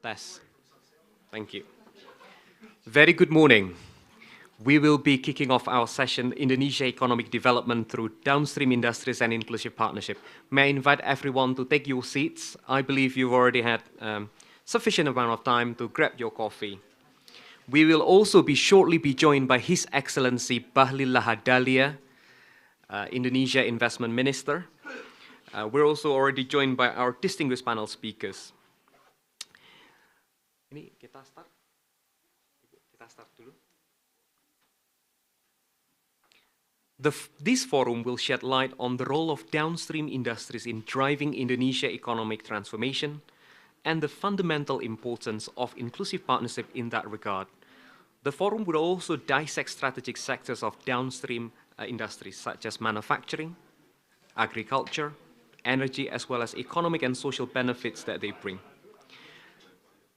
Test. Thank you. Very good morning. We will be kicking off our session, Indonesia Economic Development through Downstream Industries and Inclusive Partnership. May I invite everyone to take your seats? I believe you've already had sufficient amount of time to grab your coffee. We will also shortly be joined by His Excellency Bahlil Lahadalia, Indonesia Investment Minister. We're also already joined by our distinguished panel speakers. Ini kita start dulu. This forum will shed light on the role of downstream industries in driving Indonesia economic transformation and the fundamental importance of inclusive partnership in that regard. The forum will also dissect strategic sectors of downstream industries such as manufacturing, agriculture, energy, as well as economic and social benefits that they bring.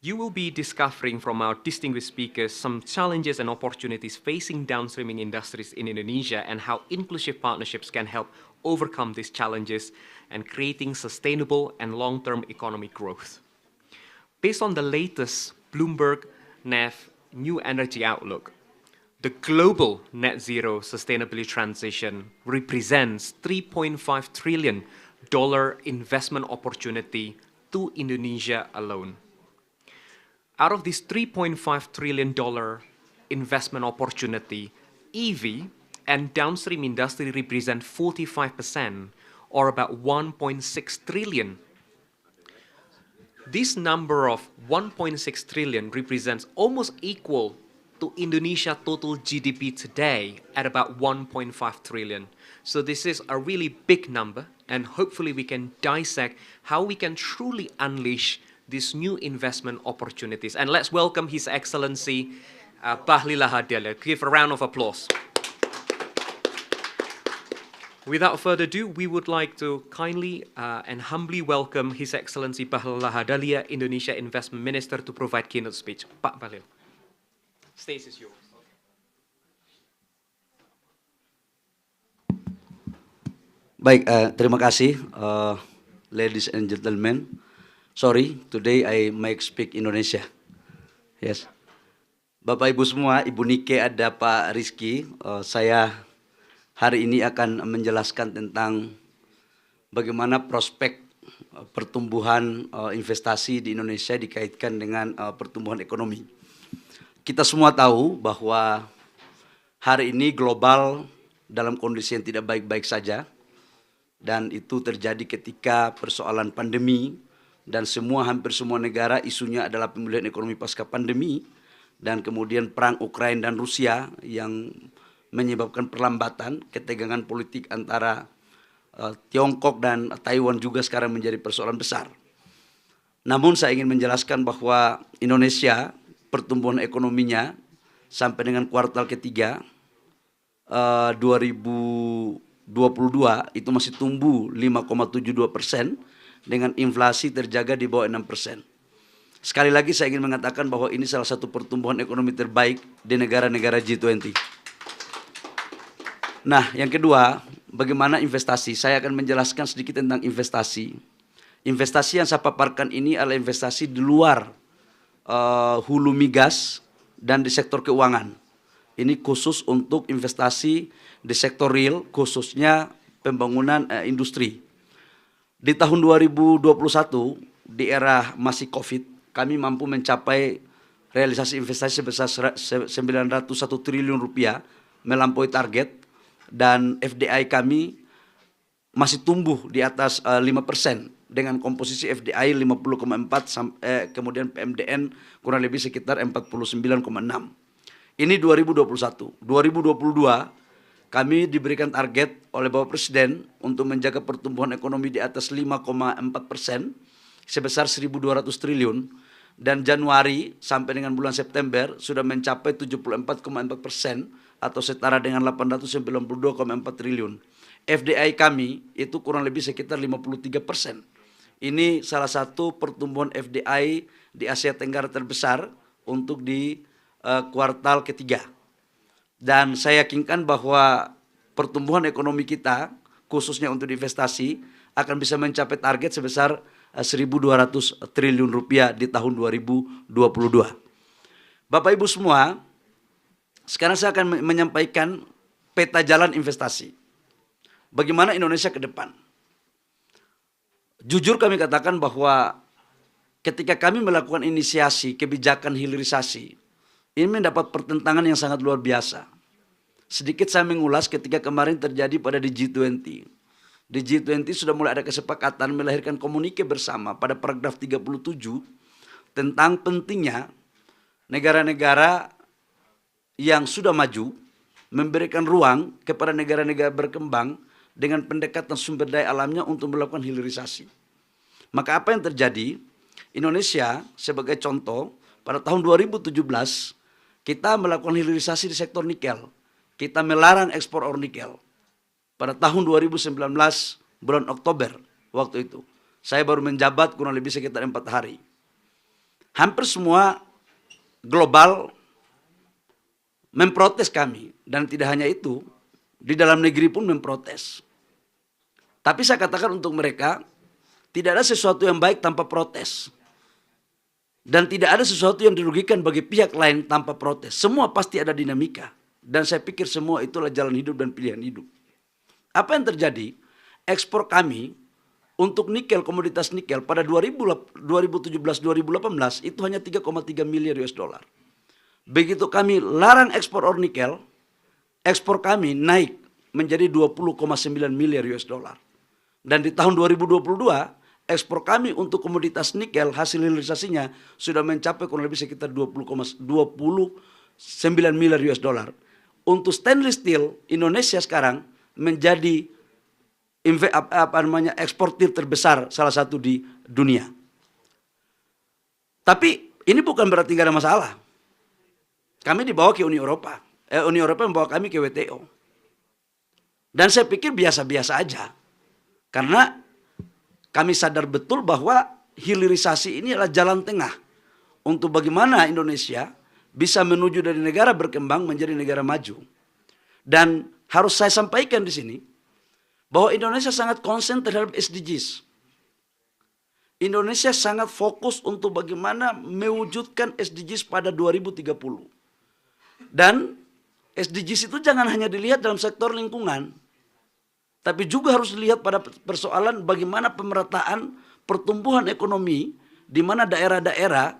You will be discovering from our distinguished speakers some challenges and opportunities facing downstreaming industries in Indonesia and how inclusive partnerships can help overcome these challenges and creating sustainable and long-term economic growth. Based on the latest Bloomberg NEF New Energy Outlook, the global net zero sustainability transition represents $3.5 trillion investment opportunity to Indonesia alone. Out of this $3.5 trillion investment opportunity, EV and downstream industry represent 45%, or about 1.6 trillion. This number of 1.6 trillion represents almost equal to Indonesia total GDP today at about 1.5 trillion. So this is a really big number, and hopefully we can dissect how we can truly unleash these new investment opportunities. And let's welcome His Excellency Bahlil Lahadalia. Give a round of applause. Without further ado, we would like to kindly and humbly welcome His Excellency Bahlil Lahadalia, Indonesia Investment Minister, to provide keynote speech. Pak Bahlil, stage is yours. Baik, terima kasih, ladies and gentlemen. Sorry, today I might speak Indonesia. Yes. Bapak Ibu semua, Ibu Nike, ada Pak Rizky. Saya hari ini akan menjelaskan tentang bagaimana prospek pertumbuhan investasi di Indonesia dikaitkan dengan pertumbuhan ekonomi. Kita semua tahu bahwa hari ini global dalam kondisi yang tidak baik-baik saja, dan itu terjadi ketika persoalan pandemi. Dan hampir semua negara isunya adalah pemulihan ekonomi pasca pandemi, dan kemudian perang Ukraina dan Rusia yang menyebabkan perlambatan, ketegangan politik antara Tiongkok dan Taiwan juga sekarang menjadi persoalan besar. Namun saya ingin menjelaskan bahwa Indonesia pertumbuhan ekonominya sampai dengan kuartal ketiga 2022 itu masih tumbuh 5,72%, dengan inflasi terjaga di bawah 6%. Sekali lagi saya ingin mengatakan bahwa ini salah satu pertumbuhan ekonomi terbaik di negara-negara G20. Nah, yang kedua, bagaimana investasi? Saya akan menjelaskan sedikit tentang investasi. Investasi yang saya paparkan ini adalah investasi di luar hulu migas dan di sektor keuangan. Ini khusus untuk investasi di sektor real, khususnya pembangunan industri. Di tahun 2021, di era masih COVID, kami mampu mencapai realisasi investasi sebesar 901 triliun rupiah, melampaui target, dan FDI kami masih tumbuh di atas 5%, dengan komposisi FDI 50,4, kemudian PMDN kurang lebih sekitar 49,6. Ini 2021. 2022, kami diberikan target oleh Bapak Presiden untuk menjaga pertumbuhan ekonomi di atas 5,4% sebesar 1.200 triliun, dan Januari sampai dengan bulan September sudah mencapai 74,4% atau setara dengan 892,4 triliun. FDI kami itu kurang lebih sekitar 53%. Ini salah satu pertumbuhan FDI di Asia Tenggara terbesar untuk di kuartal ketiga. Dan saya yakinkan bahwa pertumbuhan ekonomi kita, khususnya untuk investasi, akan bisa mencapai target sebesar 1.200 triliun rupiah di tahun 2022. Bapak Ibu semua, sekarang saya akan menyampaikan peta jalan investasi. Bagaimana Indonesia ke depan? Jujur kami katakan bahwa ketika kami melakukan inisiasi kebijakan hilirisasi, ini mendapat pertentangan yang sangat luar biasa. Sedikit saya mengulas ketika kemarin terjadi pada di G20. Di G20 sudah mulai ada kesepakatan melahirkan komunike bersama pada paragraf 37 tentang pentingnya negara-negara yang sudah maju memberikan ruang kepada negara-negara berkembang dengan pendekatan sumber daya alamnya untuk melakukan hilirisasi. Maka apa yang terjadi? Indonesia sebagai contoh, pada tahun 2017 kita melakukan hilirisasi di sektor nikel. Kita melarang ekspor ore nikel. Pada tahun 2019 bulan Oktober waktu itu. Saya baru menjabat kurang lebih sekitar 4 hari. Hampir semua global memprotes kami. Dan tidak hanya itu, di dalam negeri pun memprotes. Tapi saya katakan untuk mereka, tidak ada sesuatu yang baik tanpa protes. Dan tidak ada sesuatu yang dirugikan bagi pihak lain tanpa protes. Semua pasti ada dinamika. Dan saya pikir semua itulah jalan hidup dan pilihan hidup. Apa yang terjadi? Ekspor kami untuk nikel, komoditas nikel pada 2017-2018 itu hanya 3,3 miliar US dollar. Begitu kami larang ekspor ore nikel, ekspor kami naik menjadi 20,9 miliar US dollar. Dan di tahun 2022, ekspor kami untuk komoditas nikel hasil hilirisasinya sudah mencapai kurang lebih sekitar 29 miliar US dollar. Untuk stainless steel, Indonesia sekarang menjadi eksportir terbesar salah satu di dunia. Tapi ini bukan berarti nggak ada masalah. Kami dibawa ke Uni Eropa. Uni Eropa membawa kami ke WTO. Dan saya pikir biasa-biasa aja. Karena kami sadar betul bahwa hilirisasi ini adalah jalan tengah untuk bagaimana Indonesia bisa menuju dari negara berkembang menjadi negara maju. Dan harus saya sampaikan di sini bahwa Indonesia sangat konsen terhadap SDGs. Indonesia sangat fokus untuk bagaimana mewujudkan SDGs pada 2030. Dan SDGs itu jangan hanya dilihat dalam sektor lingkungan, tapi juga harus dilihat pada persoalan bagaimana pemerataan pertumbuhan ekonomi di mana daerah-daerah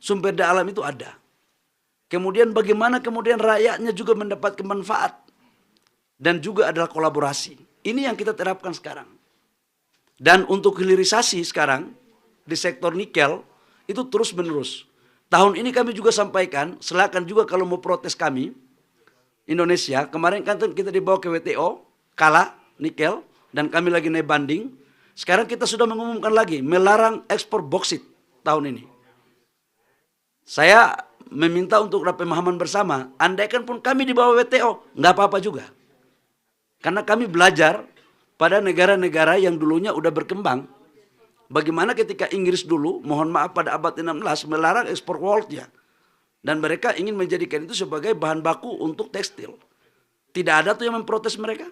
sumber daya alam itu ada. Kemudian bagaimana kemudian rakyatnya juga mendapatkan manfaat. Dan juga adalah kolaborasi. Ini yang kita terapkan sekarang. Dan untuk hilirisasi sekarang di sektor nikel itu terus menerus. Tahun ini kami juga sampaikan, silakan juga kalau mau protes kami, Indonesia, kemarin kan kita dibawa ke WTO, kalah nikel, dan kami lagi naik banding. Sekarang kita sudah mengumumkan lagi, melarang ekspor boksit tahun ini. Saya meminta untuk rapat pemahaman bersama, andaikan pun kami di bawah WTO, nggak apa-apa juga. Karena kami belajar pada negara-negara yang dulunya udah berkembang. Bagaimana ketika Inggris dulu, mohon maaf pada abad 16, melarang ekspor woolnya. Dan mereka ingin menjadikan itu sebagai bahan baku untuk tekstil. Tidak ada tuh yang memprotes mereka.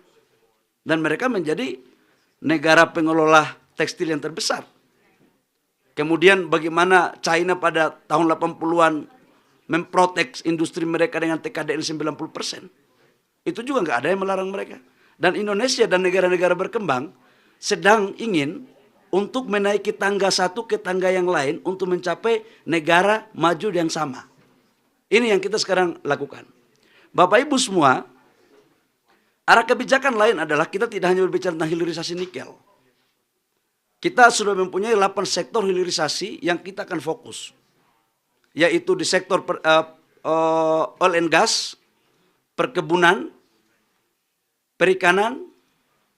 Dan mereka menjadi negara pengelola tekstil yang terbesar. Kemudian bagaimana China pada tahun 80-an memprotek industri mereka dengan TKDN 90%. Itu juga nggak ada yang melarang mereka. Dan Indonesia dan negara-negara berkembang sedang ingin untuk menaiki tangga satu ke tangga yang lain untuk mencapai negara maju yang sama. Ini yang kita sekarang lakukan. Bapak Ibu semua, arah kebijakan lain adalah kita tidak hanya berbicara tentang hilirisasi nikel. Kita sudah mempunyai 8 sektor hilirisasi yang kita akan fokus. Yaitu di sektor oil and gas, perkebunan, perikanan,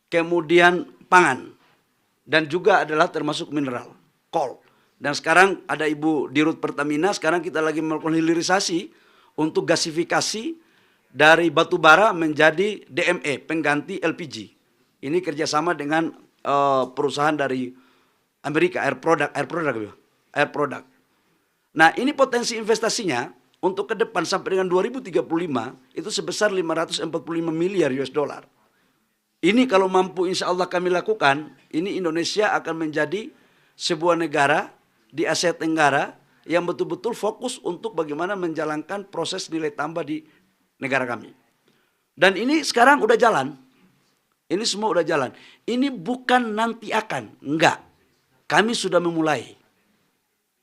kemudian pangan, dan juga adalah termasuk mineral, coal. Dan sekarang ada Ibu Dirut Pertamina, sekarang kita lagi melakukan hilirisasi untuk gasifikasi dari batu bara menjadi DME, pengganti LPG. Ini kerjasama dengan perusahaan dari Amerika, Air Product. Nah, ini potensi investasinya untuk ke depan sampai dengan 2035 itu sebesar 545 miliar US dollar. Ini kalau mampu insya Allah kami lakukan, ini Indonesia akan menjadi sebuah negara di Asia Tenggara yang betul-betul fokus untuk bagaimana menjalankan proses nilai tambah di negara kami. Dan ini sekarang udah jalan. Ini semua udah jalan. Ini bukan nanti akan, enggak. Kami sudah memulai.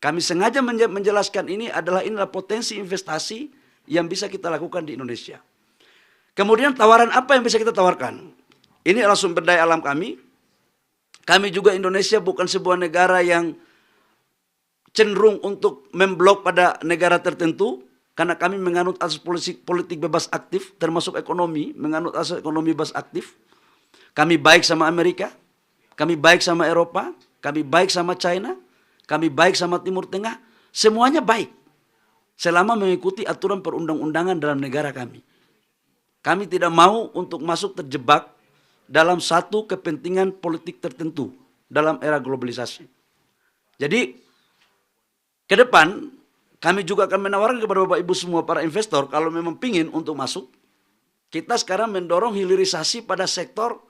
Kami sengaja menjelaskan inilah potensi investasi yang bisa kita lakukan di Indonesia. Kemudian tawaran apa yang bisa kita tawarkan? Ini adalah sumber daya alam kami. Kami juga Indonesia bukan sebuah negara yang cenderung untuk memblok pada negara tertentu. Karena kami menganut asas politik bebas aktif, termasuk ekonomi, menganut asas ekonomi bebas aktif. Kami baik sama Amerika, kami baik sama Eropa, kami baik sama China, kami baik sama Timur Tengah. Semuanya baik. Selama mengikuti aturan perundang-undangan dalam negara kami. Kami tidak mau untuk masuk terjebak dalam satu kepentingan politik tertentu dalam era globalisasi. Jadi, ke depan kami juga akan menawarkan kepada Bapak Ibu semua para investor kalau memang pingin untuk masuk. Kita sekarang mendorong hilirisasi pada sektor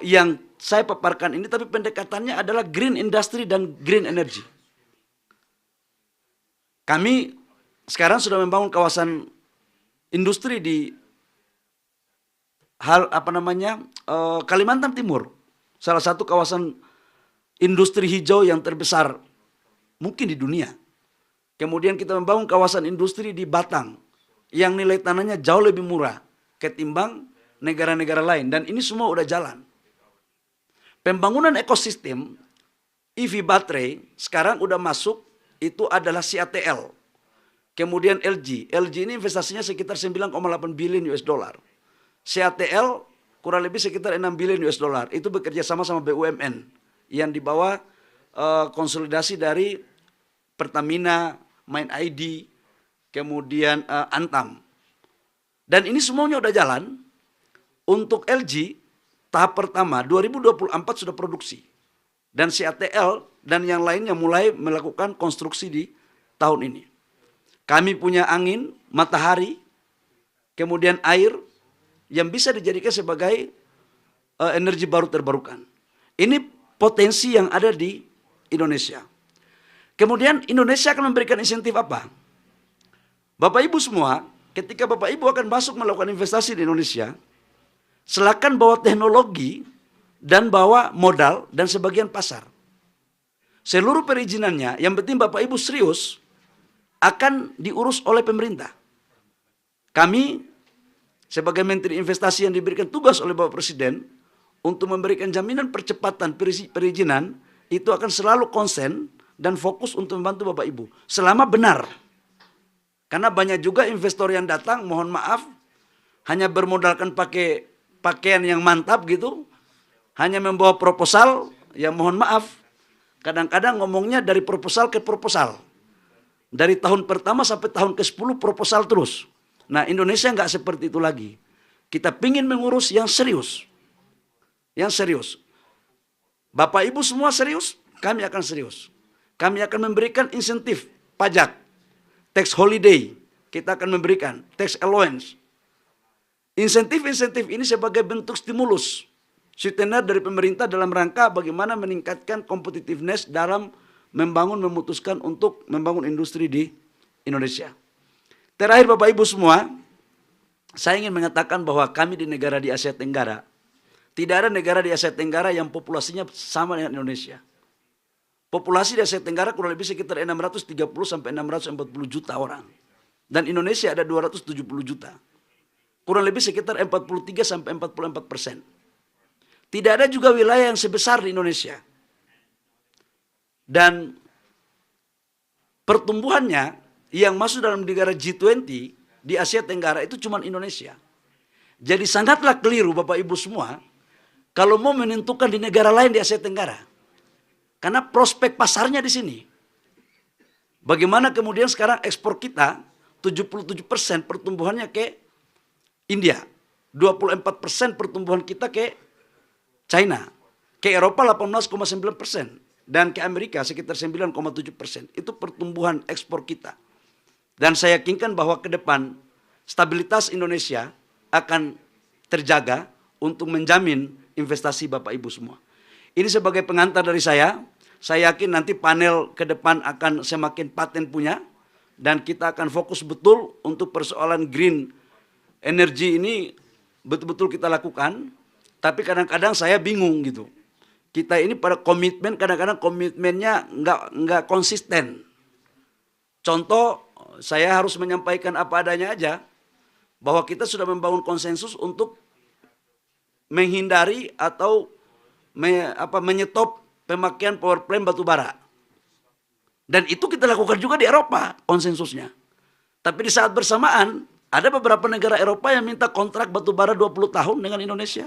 yang saya paparkan ini, tapi pendekatannya adalah green industry dan green energy. Kami sekarang sudah membangun kawasan industri di Kalimantan Timur, salah satu kawasan industri hijau yang terbesar mungkin di dunia. Kemudian kita membangun kawasan industri di Batang yang nilai tanahnya jauh lebih murah ketimbang negara-negara lain, dan ini semua udah jalan. Pembangunan ekosistem EV baterai sekarang udah masuk, itu adalah CATL. Kemudian LG ini investasinya sekitar 9,8 billion US dollar. CATL kurang lebih sekitar 6 billion US dollar. Itu bekerja sama BUMN yang dibawa konsolidasi dari Pertamina, Main ID, kemudian Antam. Dan ini semuanya udah jalan. Untuk LG, tahap pertama 2024 sudah produksi. Dan CATL dan yang lainnya mulai melakukan konstruksi di tahun ini. Kami punya angin, matahari, kemudian air yang bisa dijadikan sebagai energi baru terbarukan. Ini potensi yang ada di Indonesia. Kemudian Indonesia akan memberikan insentif apa? Bapak Ibu semua, ketika Bapak Ibu akan masuk melakukan investasi di Indonesia, silakan bawa teknologi dan bawa modal dan sebagian pasar. Seluruh perizinannya, yang penting Bapak Ibu serius, akan diurus oleh pemerintah. Kami sebagai Menteri Investasi yang diberikan tugas oleh Bapak Presiden untuk memberikan jaminan percepatan perizinan, itu akan selalu konsen dan fokus untuk membantu Bapak Ibu. Selama benar. Karena banyak juga investor yang datang, mohon maaf, hanya bermodalkan pakai pakaian yang mantap gitu, hanya membawa proposal, ya mohon maaf, kadang-kadang ngomongnya dari proposal ke proposal. Dari tahun pertama sampai tahun ke-10 proposal terus. Nah, Indonesia nggak seperti itu lagi. Kita pingin mengurus yang serius. Yang serius. Bapak Ibu semua serius, kami akan serius. Kami akan memberikan insentif pajak, tax holiday, kita akan memberikan tax allowance. Insentif-insentif ini sebagai bentuk stimulus sweetener dari pemerintah dalam rangka bagaimana meningkatkan competitiveness dalam memutuskan untuk membangun industri di Indonesia. Terakhir Bapak Ibu semua, saya ingin mengatakan bahwa kami di negara di Asia Tenggara, tidak ada negara di Asia Tenggara yang populasinya sama dengan Indonesia. Populasi di Asia Tenggara kurang lebih sekitar 630 sampai 640 juta orang. Dan Indonesia ada 270 juta. Kurang lebih sekitar 43 sampai 44%. Tidak ada juga wilayah yang sebesar di Indonesia. Dan pertumbuhannya yang masuk dalam negara G20 di Asia Tenggara itu cuma Indonesia. Jadi sangatlah keliru Bapak Ibu semua kalau mau menentukan di negara lain di Asia Tenggara. Karena prospek pasarnya di sini. Bagaimana kemudian sekarang ekspor kita 77% pertumbuhannya ke India, 24% pertumbuhan kita ke China, ke Eropa 18,9%, dan ke Amerika sekitar 9,7%. Itu pertumbuhan ekspor kita. Dan saya yakinkan bahwa ke depan stabilitas Indonesia akan terjaga untuk menjamin investasi Bapak Ibu semua. Ini sebagai pengantar dari saya. Saya yakin nanti panel ke depan akan semakin paten punya, dan kita akan fokus betul untuk persoalan green energy ini betul-betul kita lakukan. Tapi kadang-kadang saya bingung gitu. Kita ini pada komitmen, kadang-kadang komitmennya nggak konsisten. Contoh, saya harus menyampaikan apa adanya aja, bahwa kita sudah membangun konsensus untuk menghindari atau menyetop pemakaian power plant batu bara. Dan itu kita lakukan juga di Eropa, konsensusnya. Tapi di saat bersamaan, ada beberapa negara Eropa yang minta kontrak batu bara 20 tahun dengan Indonesia.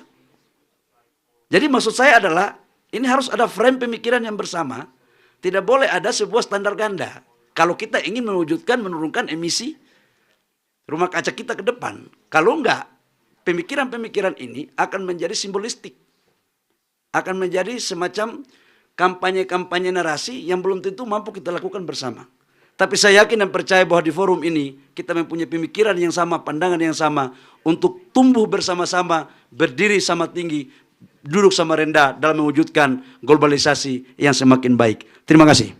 Jadi maksud saya adalah, ini harus ada frame pemikiran yang bersama, tidak boleh ada sebuah standar ganda. Kalau kita ingin mewujudkan menurunkan emisi rumah kaca kita ke depan. Kalau enggak, pemikiran-pemikiran ini akan menjadi simbolistik. Akan menjadi semacam kampanye-kampanye narasi yang belum tentu mampu kita lakukan bersama. Tapi saya yakin dan percaya bahwa di forum ini kita mempunyai pemikiran yang sama, pandangan yang sama untuk tumbuh bersama-sama, berdiri sama tinggi, duduk sama rendah dalam mewujudkan globalisasi yang semakin baik. Terima kasih.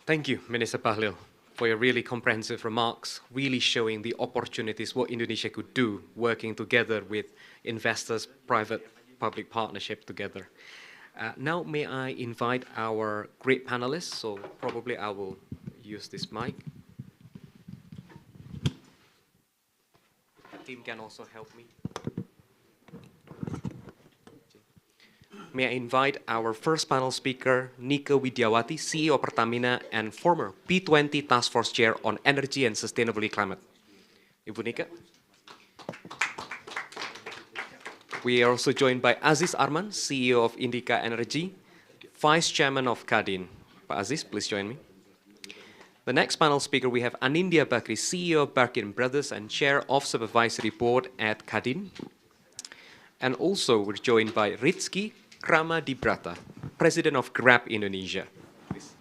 Thank you, Minister Bahlil, for your really comprehensive remarks, really showing the opportunities what Indonesia could do working together with investors, private-public partnership together. Now may I invite our great panelists, so probably I will use this mic. Team can also help me. May I invite our first panel speaker, Nika Widiawati, CEO of Pertamina and former B20 Task Force Chair on Energy and Sustainability Climate. Ibu Nika. We are also joined by Aziz Arman, CEO of Indica Energy, Vice Chairman of Kadin. Pak Aziz, please join me. The next panel speaker, we have Anindya Bakri, CEO of Barkin Brothers and Chair of Supervisory Board at Kadin. And also we're joined by Rizky Kramadibrata, President of Grab Indonesia. Please.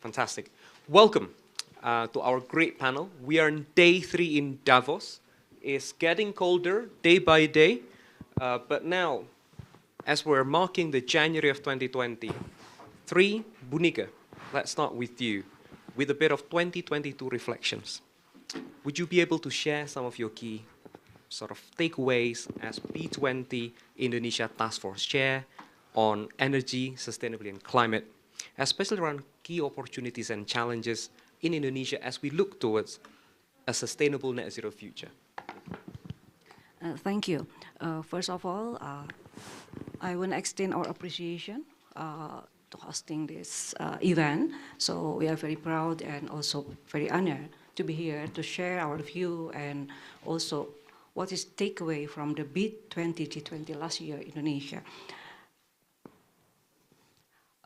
Fantastic. Welcome to our great panel. We are in day 3 in Davos. It's getting colder day by day, but now, as we're marking the January of 2023, Bu Nika, let's start with you, with a bit of 2022 reflections. Would you be able to share some of your key sort of takeaways as B20 Indonesia Task Force Chair on energy, sustainability, and climate, especially around key opportunities and challenges in Indonesia as we look towards a sustainable net zero future? Thank you. First of all, I want to extend our appreciation to hosting this event. So we are very proud and also very honored to be here to share our view and also what is takeaway from the B20 G20 last year in Indonesia.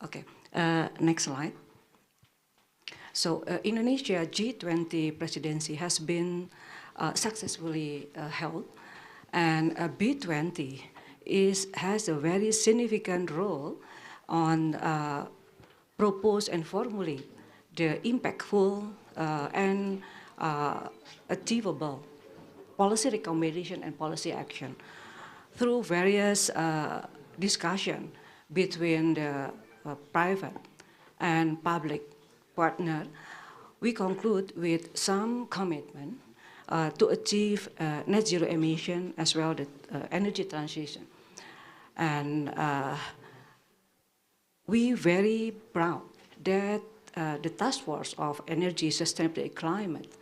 Okay, next slide. So Indonesia G20 presidency has been successfully held, and B20 has a very significant role on propose and formulate the impactful and achievable policy recommendation and policy action through various discussion between the private and public partner. We conclude with some commitment to achieve net zero emission as well as energy transition. And we very proud that the Task Force of Energy, Sustainability, and Climate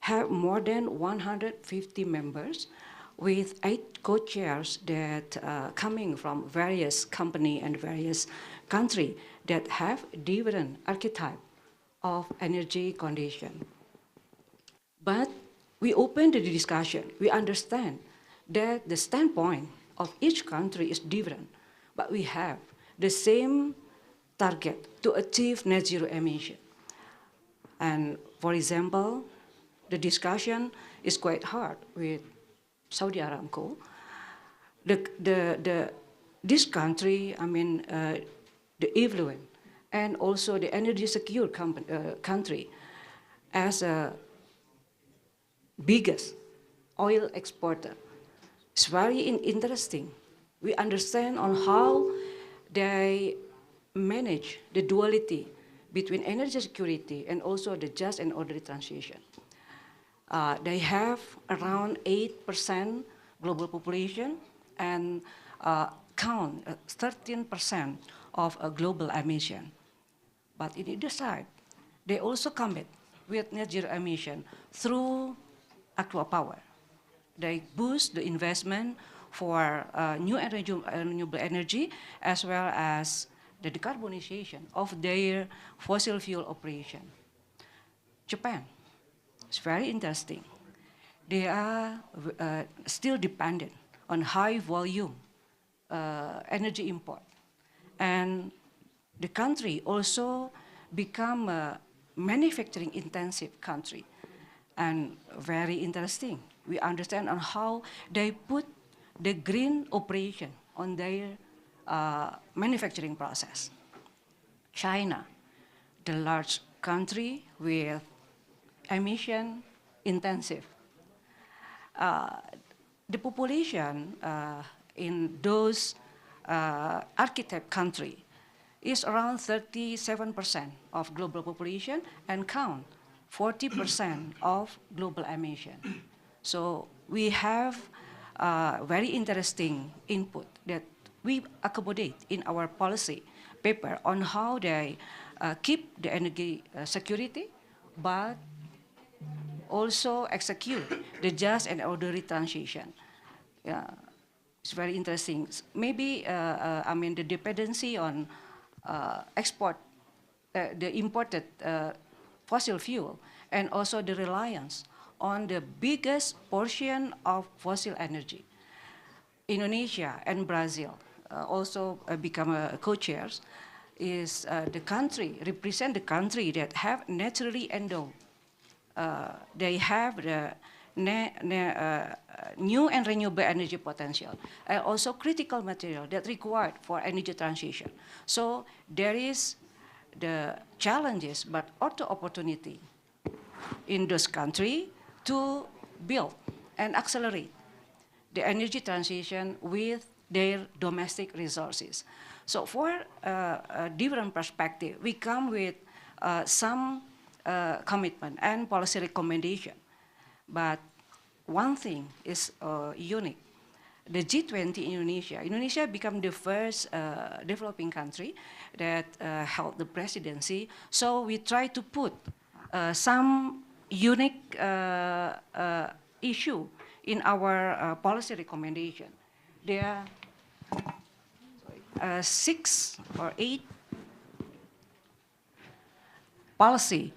have more than 150 members with 8 co-chairs that coming from various company and various country that have different archetype of energy condition. But we open the discussion. We understand that the standpoint of each country is different, but we have the same target to achieve net zero emission. And for example, the discussion is quite hard with Saudi Aramco. this country, I mean, the affluent and also the energy secure country as a biggest oil exporter. It's very interesting. We understand on how they manage the duality between energy security and also the just and orderly transition. They have around 8% global population and count 13% of global emission. But in either side, they also combat with net zero emission through aqua power. They boost the investment for new renewable energy as well as the decarbonization of their fossil fuel operation. Japan, it's very interesting. They are still dependent on high volume energy import. And the country also become a manufacturing intensive country. And very interesting, we understand on how they put the green operation on their manufacturing process. China, the large country with emission intensive. The population in those architect country is around 37% of global population and count 40% of global emission. So we have very interesting input that we accommodate in our policy paper on how they keep the energy security, but also execute the just and orderly transition. It's very interesting. Maybe, I mean, the dependency on the imported fossil fuel, and also the reliance on the biggest portion of fossil energy. Indonesia and Brazil also become co-chairs, is the country, represent the country that have naturally endowed. They have the new and renewable energy potential, and also critical material that required for energy transition. So there is the challenges, but also opportunity in this country to build and accelerate the energy transition with their domestic resources. So for a different perspective, we come with some commitment and policy recommendation. But one thing is unique. The G20 in Indonesia became the first developing country that held the presidency. So we try to put some unique issue in our policy recommendation. There are 6 or 8 policy,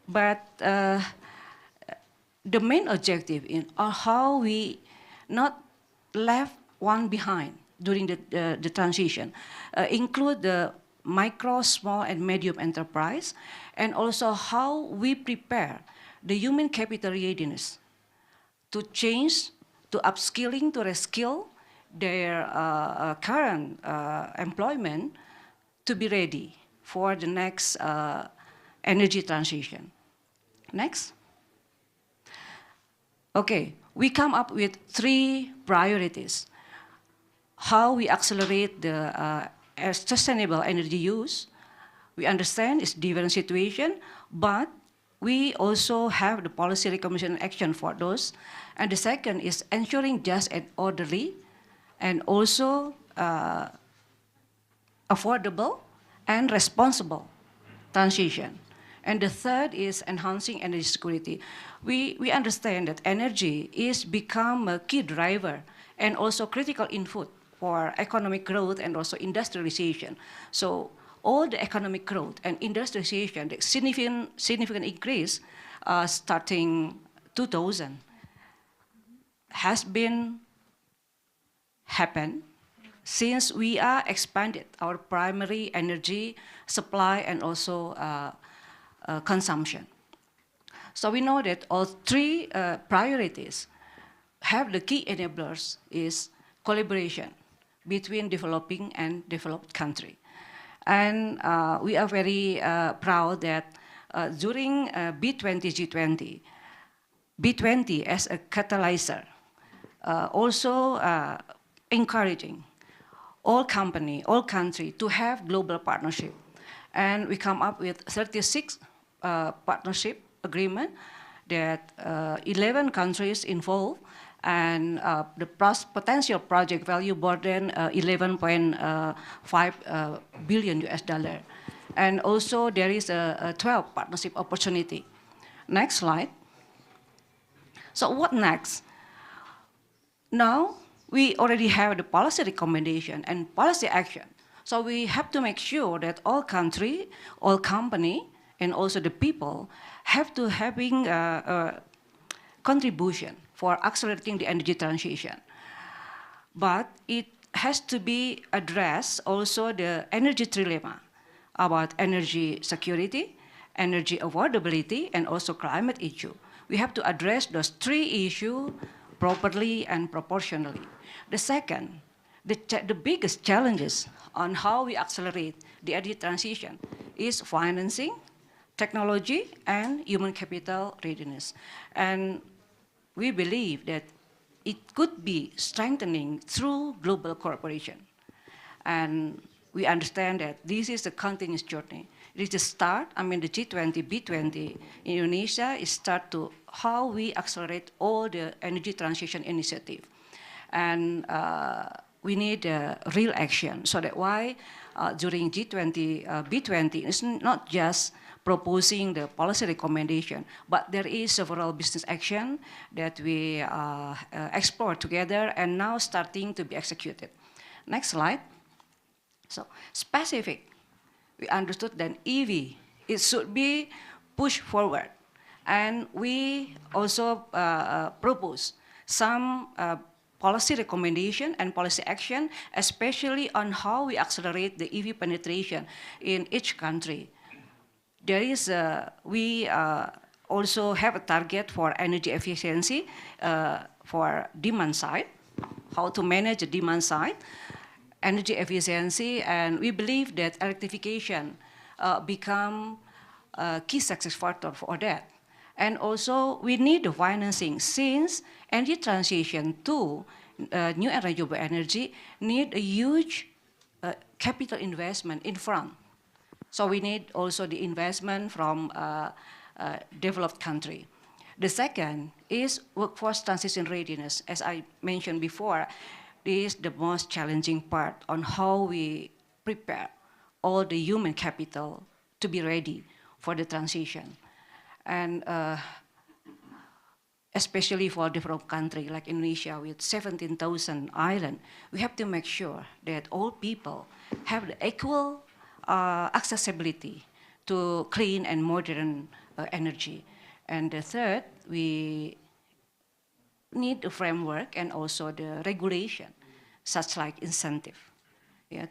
but the main objective in how we not left one behind during the transition include the micro, small, and medium enterprise, and also how we prepare the human capital readiness to change, to upskilling, to reskill their current employment to be ready for the next energy transition. Next. Okay, we come up with 3 priorities. How we accelerate the sustainable energy use. We understand it's different situation, but we also have the policy recommendation and action for those. And the second is ensuring just and orderly and also affordable and responsible transition. And the third is enhancing energy security. We understand that energy is become a key driver and also critical input for economic growth and also industrialization. So all the economic growth and industrialization, the significant increase starting 2000 has been happened since we are expanded our primary energy supply and also consumption. So we know that all 3 priorities have the key enablers is collaboration between developing and developed country. And we are very proud that during B20 G20, B20 as a catalyzer, also encouraging all company, all country to have global partnership. And we come up with 36 partnership agreement that 11 countries involved, and the potential project value more than 11.5 billion US dollar. And also there is a 12 partnership opportunity. Next slide. So what next? Now, we already have the policy recommendation and policy action. So we have to make sure that all country, all company, and also the people have to having a contribution for accelerating the energy transition. But it has to be addressed also the energy trilemma about energy security, energy affordability, and also climate issue. We have to address those three issues properly and proportionally. The second, the biggest challenges on how we accelerate the energy transition is financing, technology, and human capital readiness. And we believe that it could be strengthening through global cooperation. And we understand that this is a continuous journey. It is the start, the G20, B20 in Indonesia is start to how we accelerate all the energy transition initiative. And we need real action. So that's why during G20, B20, it's not just proposing the policy recommendation, but there is several business action that we explore together and now starting to be executed. Next slide. So specific, we understood that EV, it should be pushed forward. And we also propose some policy recommendation and policy action, especially on how we accelerate the EV penetration in each country. There is, we also have a target for energy efficiency for demand side, how to manage the demand side, energy efficiency, and we believe that electrification become a key success factor for that. And also, we need the financing since energy transition to new and renewable energy need a huge capital investment in front. So we need also the investment from developed country. The second is workforce transition readiness. As I mentioned before, this is the most challenging part on how we prepare all the human capital to be ready for the transition. And especially for developed country like Indonesia with 17,000 islands, we have to make sure that all people have the equal accessibility to clean and modern energy. And the third, we need a framework and also the regulation, such like incentive,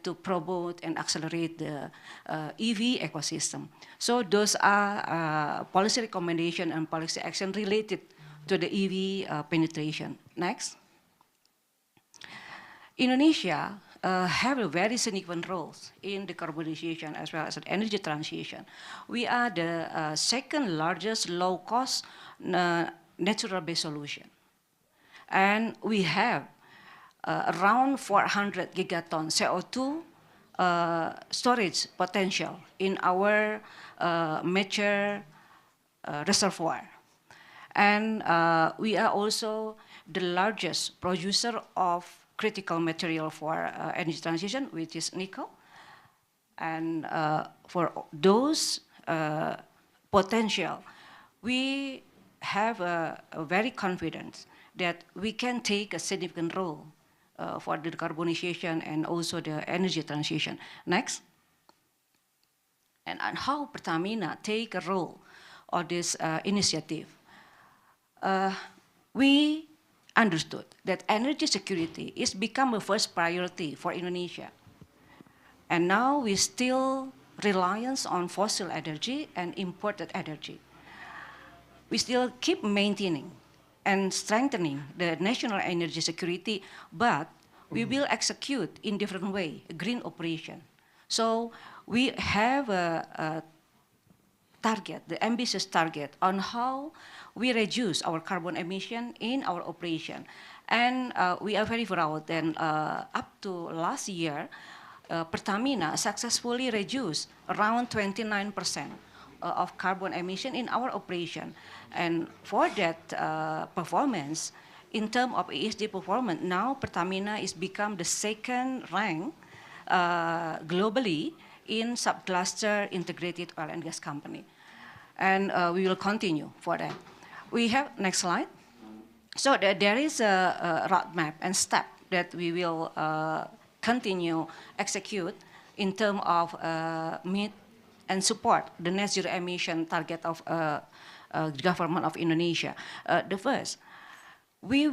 to promote and accelerate the EV ecosystem. So those are policy recommendation and policy action related to the EV penetration. Next. Indonesia have a very significant role in decarbonization as well as energy transition. We are the second largest low-cost natural-based solution. And we have around 400 gigaton CO2 storage potential in our major reservoir. And we are also the largest producer of critical material for energy transition, which is nickel. And for those potential, we have a very confidence that we can take a significant role for the decarbonization and also the energy transition. Next. And how Pertamina take a role of this initiative. We understood that energy security is become a first priority for Indonesia. And now we still reliance on fossil energy and imported energy. We still keep maintaining and strengthening the national energy security, but we will execute in different way, a green operation. So we have a target, the ambitious target on how we reduce our carbon emission in our operation. And we are very proud that up to last year, Pertamina successfully reduced around 29% of carbon emission in our operation. And for that performance, in terms of ESG performance, now Pertamina is become the second rank globally in subcluster integrated oil and gas company. And we will continue for that. We have, next slide. So there is a roadmap and step that we will continue execute in terms of meet and support the net zero emission target of government of Indonesia. The first, we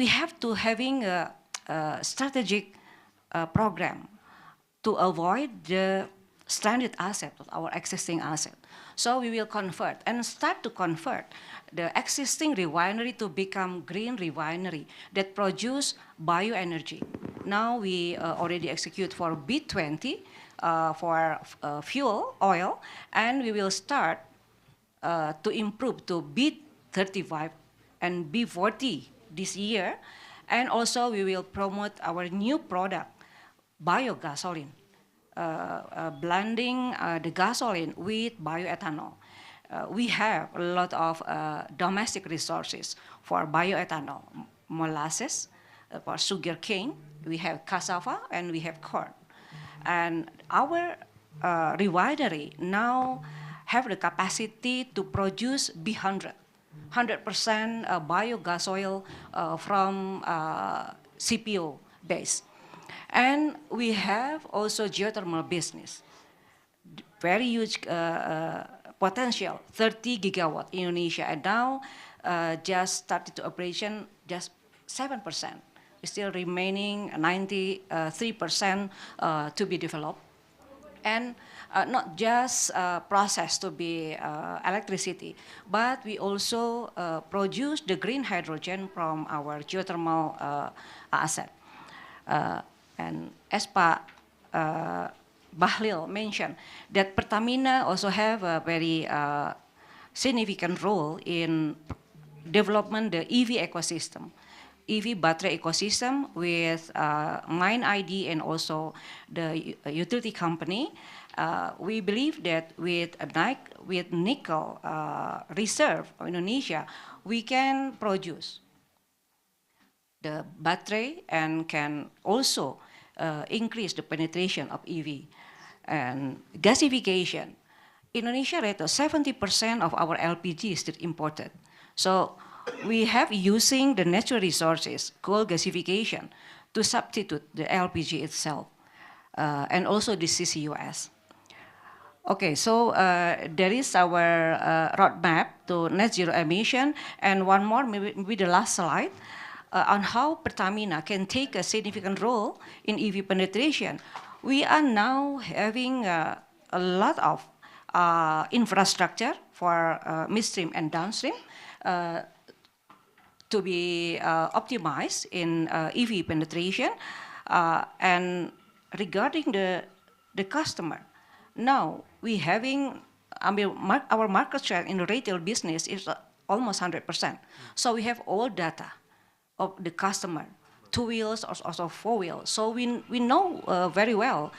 have to having a strategic program to avoid the stranded asset of our existing asset. So we will convert and start to convert the existing refinery to become green refinery that produce bioenergy. Now we already execute for B20 for fuel oil, and we will start to improve to B35 and B40 this year. And also we will promote our new product, biogasoline, blending the gasoline with bioethanol. We have a lot of domestic resources for bioethanol, molasses, for sugar cane, we have cassava, and we have corn. And our refinery now have the capacity to produce B100, 100% biogas oil from CPO base. And we have also geothermal business, very huge potential, 30 gigawatt in Indonesia, and now just started to operation just 7%. Still remaining 93% to be developed. And not just processed to be electricity, but we also produce the green hydrogen from our geothermal asset. And as Pak Bahlil mentioned, that Pertamina also have a very significant role in development the EV ecosystem. EV battery ecosystem with Mine ID and also the utility company. We believe that with nickel reserve in Indonesia, we can produce the battery and can also increase the penetration of EV. And gasification. Indonesia rate 70% of our LPG is still imported. So we have using the natural resources, coal gasification, to substitute the LPG itself, and also the CCUS. Okay, so there is our roadmap to net zero emission, and one more, maybe the last slide, on how Pertamina can take a significant role in EV penetration. We are now having a lot of infrastructure for midstream and downstream to be optimized in EV penetration. And regarding the customer, now we having, our market share in the retail business is almost 100%. So we have all data of the customer, two wheels or also four wheels. So we know very well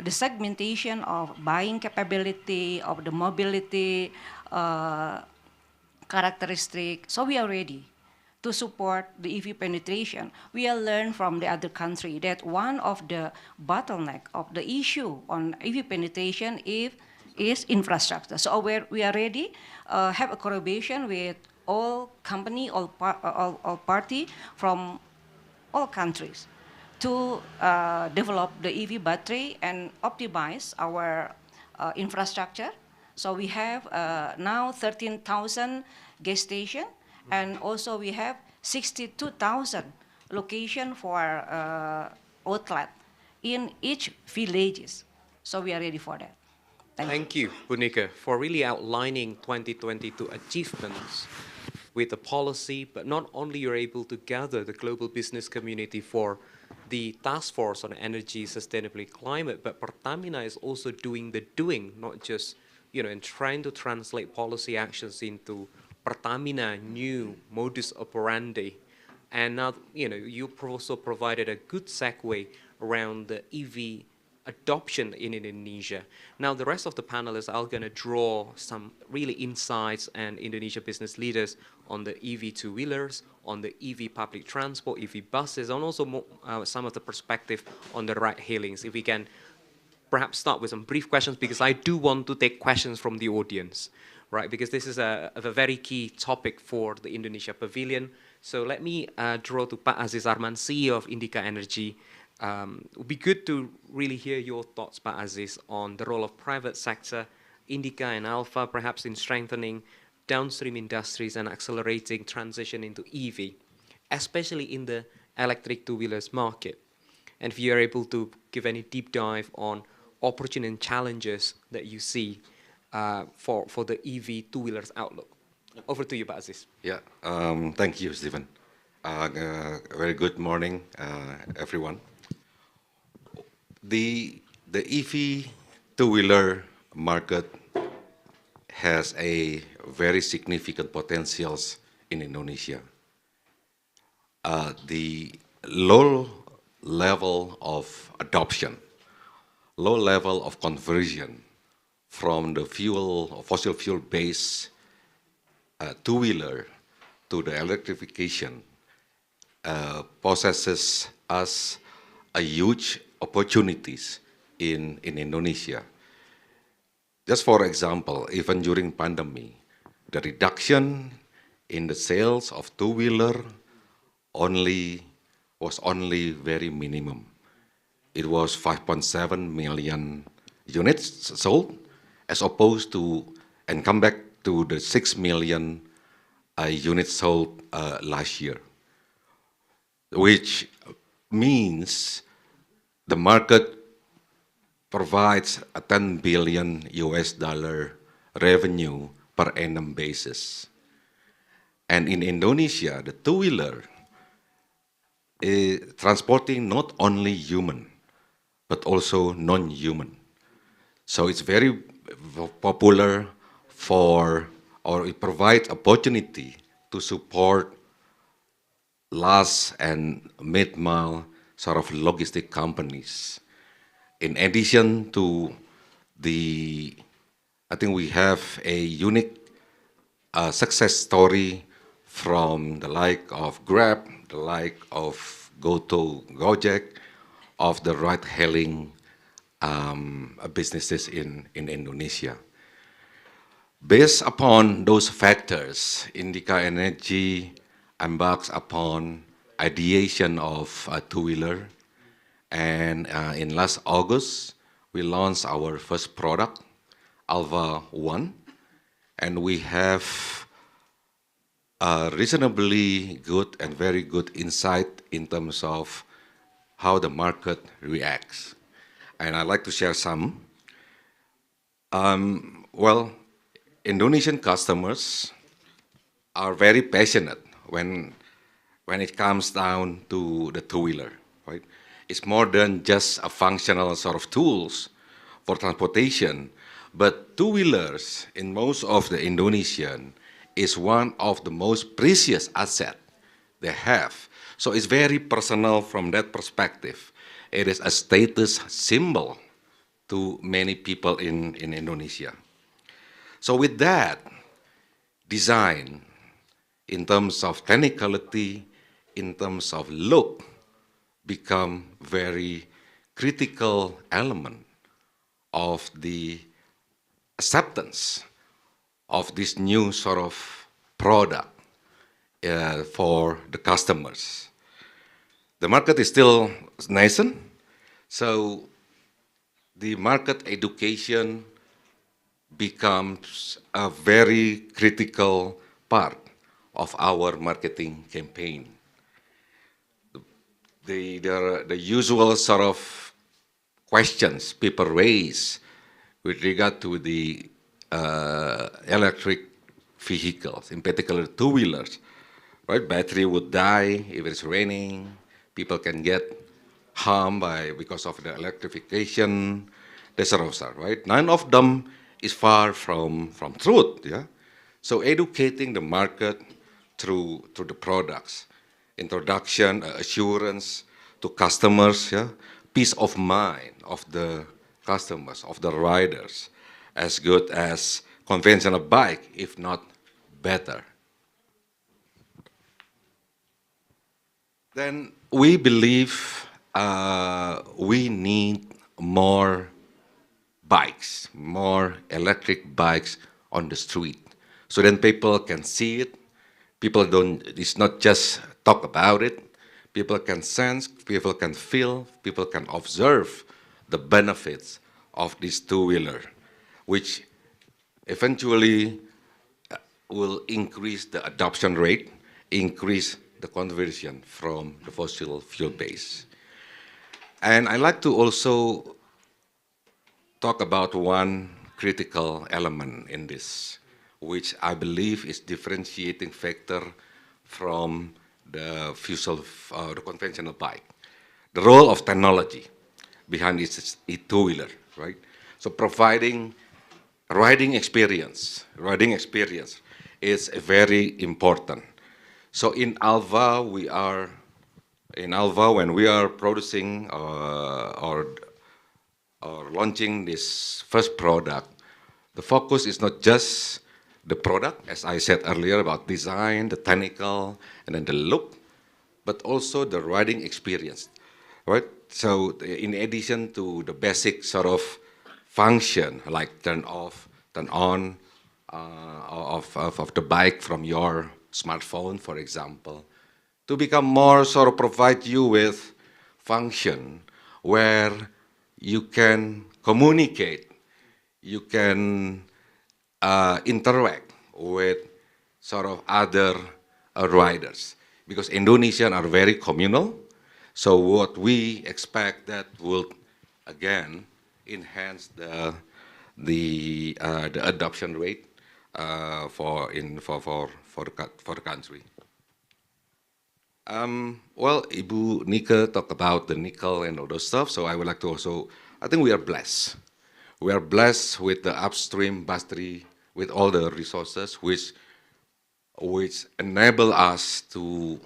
the segmentation of buying capability, of the mobility characteristic. So we are ready to support the EV penetration. We are learned from the other country that one of the bottleneck of the issue on EV penetration is infrastructure. So we are ready, have a collaboration with all company, all party from all countries to develop the EV battery and optimize our infrastructure. So we have now 13,000 gas stations, and also we have 62,000 locations for outlet in each villages. So we are ready for that. Thank you, Bu Nika, for really outlining 2022 achievements with the policy, but not only you're able to gather the global business community for the Task Force on Energy, Sustainability, Climate, but Pertamina is also doing the doing, not just, and trying to translate policy actions into Pertamina new modus operandi. And now, you also provided a good segue around the EV adoption in Indonesia. Now, the rest of the panelists are going to draw some really insights and Indonesia business leaders on the EV two-wheelers, on the EV public transport, EV buses, and also some of the perspective on the ride-hailings. If we can perhaps start with some brief questions, because I do want to take questions from the audience, right? Because this is a very key topic for the Indonesia Pavilion. So let me draw to Pak Aziz Arman, CEO of Indica Energy. It would be good to really hear your thoughts, Pak Aziz, on the role of private sector, Indica and Alpha, perhaps in strengthening downstream industries and accelerating transition into EV, especially in the electric two-wheelers market. And if you are able to give any deep dive on opportunities and challenges that you see for the EV two-wheelers outlook. Over to you, Pak Aziz. Yeah, thank you, Stephen. Very good morning, everyone. The EV two-wheeler market has a very significant potentials in Indonesia. The low level of adoption, low level of conversion from the fossil fuel-based two-wheeler to the electrification possesses us a huge opportunities in Indonesia. Just for example, even during pandemic, the reduction in the sales of two-wheeler was only very minimum. It was 5.7 million units sold, as opposed to, and come back to the 6 million units sold last year, which means the market provides a $10 billion revenue per annum basis. And in Indonesia, the two-wheeler is transporting not only human, but also non-human. So it's very popular or it provides opportunity to support last and mid-mile sort of logistic companies. In addition to I think we have a unique success story from the like of Grab, the like of Gojek, of the ride-hailing businesses in Indonesia. Based upon those factors, Indica Energy embarks upon ideation of a two-wheeler, and in last August, we launched our first product, Alpha 1, and we have a reasonably good and very good insight in terms of how the market reacts. And I'd like to share some. Well, Indonesian customers are very passionate when it comes down to the two-wheeler, right? It's more than just a functional sort of tools for transportation, but two-wheelers in most of the Indonesian is one of the most precious asset they have. So it's very personal from that perspective. It is a status symbol to many people in Indonesia. So with that, design, in terms of technicality, in terms of look, become very critical element of the acceptance of this new sort of product for the customers. The market is still nascent, so the market education becomes a very critical part of our marketing campaign. The usual sort of questions people raise with regard to the electric vehicles, in particular two-wheelers, right? Battery would die if it's raining, people can get harmed because of the electrification, etc., right? None of them is far from truth, yeah? So educating the market through the products, introduction, assurance to customers, yeah? Peace of mind of the customers, of the riders, as good as conventional bike, if not better. Then we believe we need more bikes, more electric bikes on the street. So then people can see it. People don't, it's not just talk about it. People can sense, people can feel, people can observe the benefits of this two-wheeler, which eventually will increase the adoption rate, increase the conversion from the fossil fuel base. And I like to also talk about one critical element in this, which I believe is differentiating factor from the the conventional bike. The role of technology behind this two-wheeler, right? So providing riding experience is very important. So in Alva, when we are producing or launching this first product, the focus is not just the product, as I said earlier, about design, the technical, and then the look, but also the riding experience, right? So in addition to the basic sort of function, like turn off, turn on of the bike from your smartphone, for example, to become more sort of provide you with function where you can communicate, you can interact with sort of other riders, because Indonesians are very communal. So what we expect that will again enhance the adoption rate for the country. Well, Ibu Nika talked about the nickel and all those stuff, so I would like to also, I think we are blessed. We are blessed with the upstream battery, with all the resources which enable us to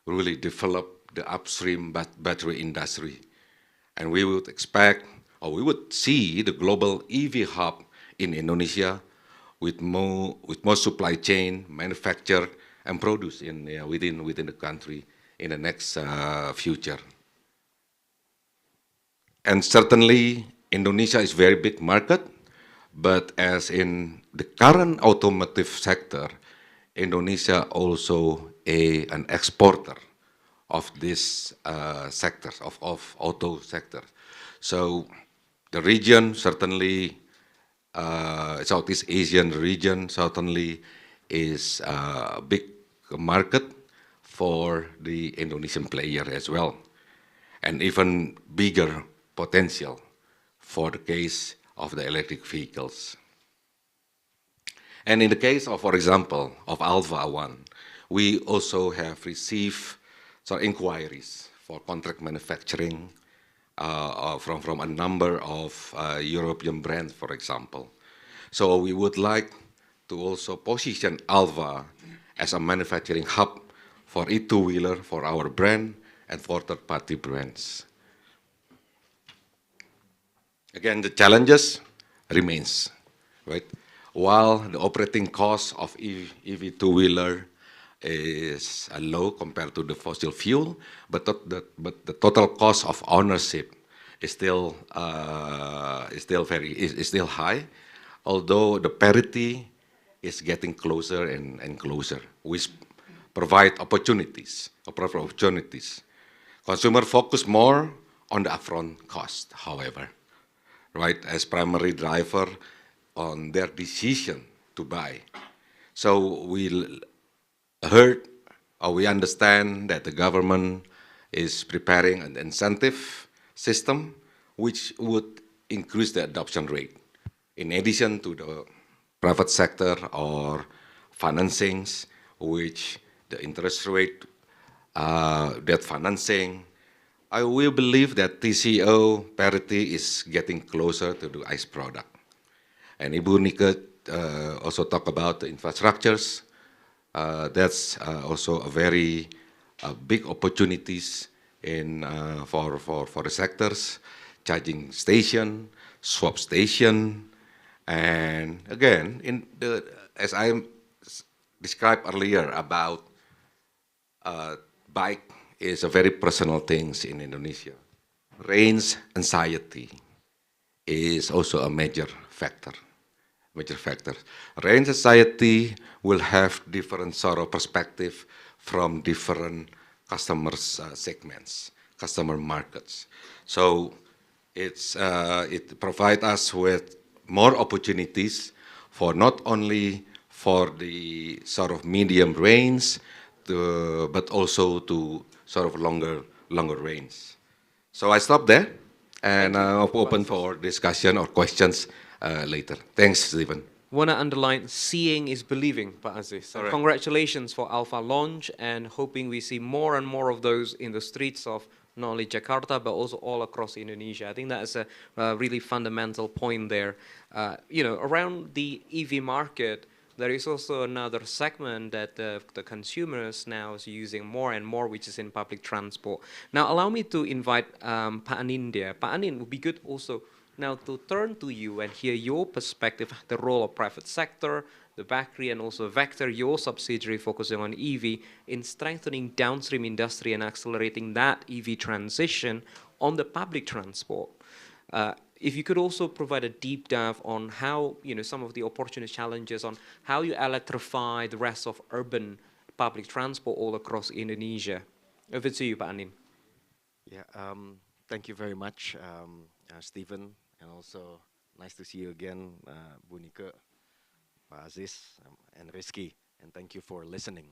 really develop the upstream battery industry. And we would expect, or we would see the global EV hub in Indonesia with more supply chain manufactured and produced within the country in the next future. And certainly, Indonesia is a very big market, but as in the current automotive sector, Indonesia also an exporter of this sectors, of auto sector. So the region certainly, Southeast Asian region certainly is a big market for the Indonesian player as well, and even bigger potential for the case of the electric vehicles. And in the case of, for example, of Alpha One, we also have received some inquiries for contract manufacturing from a number of European brands, for example. So we would like to also position Alva as a manufacturing hub for e-two-wheeler, for our brand, and for third-party brands. Again, the challenges remains, right? While the operating cost of EV two-wheeler is low compared to the fossil fuel, but the total cost of ownership is still high, although the parity is getting closer and closer, which provide opportunities. Consumer focus more on the upfront cost, however, right, as primary driver on their decision to buy. So we heard, or we understand that the government is preparing an incentive system which would increase the adoption rate. In addition to the private sector or financings, which the interest rate, debt financing I will believe that TCO parity is getting closer to the ICE product. And Ibu Nika also talk about the infrastructures. That's also a very big opportunities in for the sectors, charging station, swap station, and again in the as I described earlier about bike is a very personal things in Indonesia. Range anxiety is also a major factor. Major factor. Range anxiety will have different sort of perspective from different customers segments, customer markets. So it provides us with more opportunities for not only for the sort of medium range, but also to sort of longer range. So I stop there, and open for discussion or questions later. Thanks, Stephen. Want to underline, seeing is believing, Pak Aziz. So Correct. congratulations for Alpha launch, and hoping we see more and more of those in the streets of not only Jakarta, but also all across Indonesia. I think that is a really fundamental point there. Around the EV market, there is also another segment that the consumers now is using more and more, which is in public transport. Now, allow me to invite Pak Anindya. Pak Anin, would be good also now to turn to you and hear your perspective, the role of private sector, the battery, and also Vector, your subsidiary focusing on EV, in strengthening downstream industry and accelerating that EV transition on the public transport. If you could also provide a deep dive on how, some of the opportunity challenges on how you electrify the rest of urban public transport all across Indonesia. Over to you, Pak Anin. Yeah, thank you very much, Stephen, and also nice to see you again, Bu Nika, Pak Aziz, and Rizky, and thank you for listening.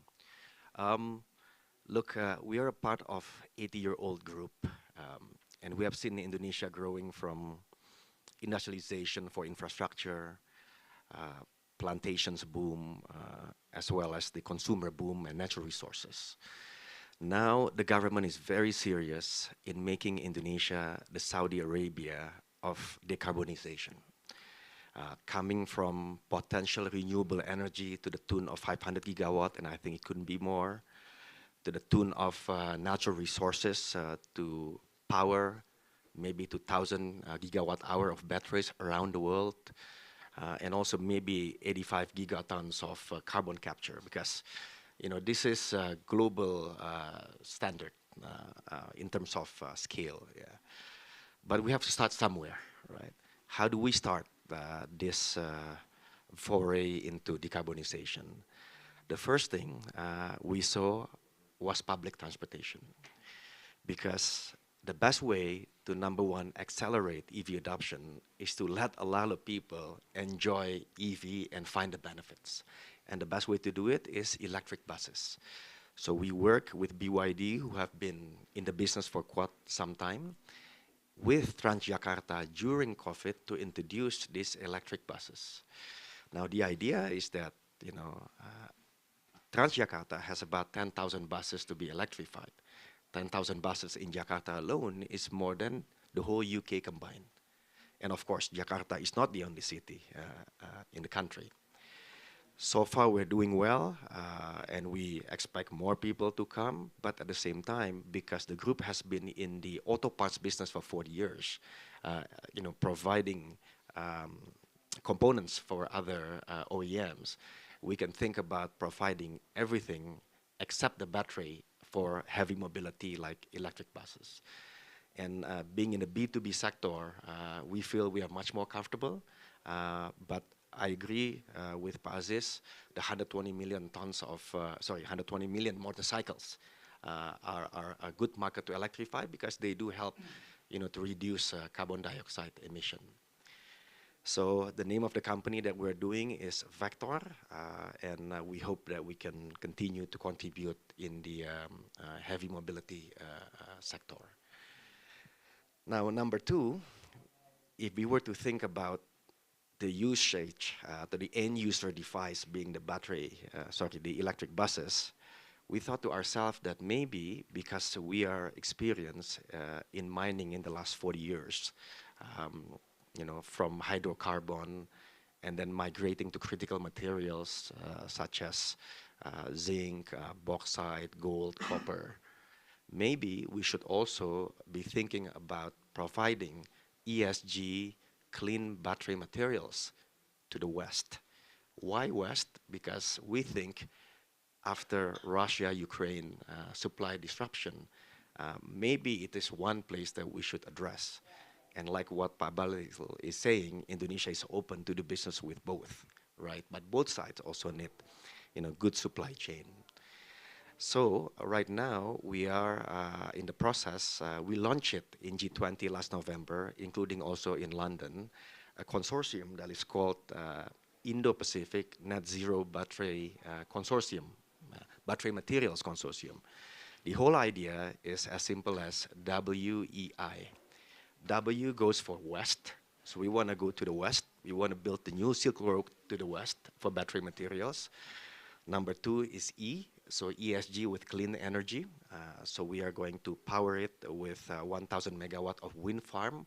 Look, we are a part of 80-year-old group, and we have seen Indonesia growing from industrialization for infrastructure, plantations boom, as well as the consumer boom and natural resources. Now the government is very serious in making Indonesia the Saudi Arabia of decarbonization, coming from potential renewable energy to the tune of 500 gigawatt, and I think it couldn't be more, to the tune of natural resources to power maybe 2,000 gigawatt hour of batteries around the world, and also maybe 85 gigatons of carbon capture, because this is a global standard in terms of scale. Yeah. But we have to start somewhere, right? How do we start this foray into decarbonization? The first thing we saw was public transportation, because the best way to, number one, accelerate EV adoption is to let a lot of people enjoy EV and find the benefits. And the best way to do it is electric buses. So we work with BYD, who have been in the business for quite some time, with Transjakarta during COVID to introduce these electric buses. Now the idea is that, Transjakarta has about 10,000 buses to be electrified. 10,000 buses in Jakarta alone is more than the whole UK combined. And of course, Jakarta is not the only city in the country. So far, we're doing well, and we expect more people to come. But at the same time, because the group has been in the auto parts business for 40 years, providing components for other OEMs, we can think about providing everything except the battery for heavy mobility like electric buses. And being in the B2B sector, we feel we are much more comfortable. But I agree with Pak Aziz, the 120 million tons of, 120 million motorcycles are a good market to electrify, because they do help, to reduce carbon dioxide emission. So the name of the company that we're doing is Vector, and we hope that we can continue to contribute in the heavy mobility sector. Now, number two, if we were to think about the usage to the end user device being the the electric buses, we thought to ourselves that maybe because we are experienced in mining in the last 40 years, um, from hydrocarbon and then migrating to critical materials such as zinc, bauxite, gold, copper, maybe we should also be thinking about providing ESG clean battery materials to the West. Why West? Because we think after Russia-Ukraine supply disruption, maybe it is one place that we should address. And like what Pak Balil is saying, Indonesia is open to do business with both, right? But both sides also need, good supply chain. So right now we are in the process. We launched it in G20 last November, including also in London, a consortium that is called Indo-Pacific Net Zero Battery Consortium, Battery Materials Consortium. The whole idea is as simple as WEI. W goes for West, so we want to go to the West. We want to build the new Silk Road to the West for battery materials. Number 2 is E, so ESG with clean energy. So we are going to power it with 1,000 megawatt of wind farm,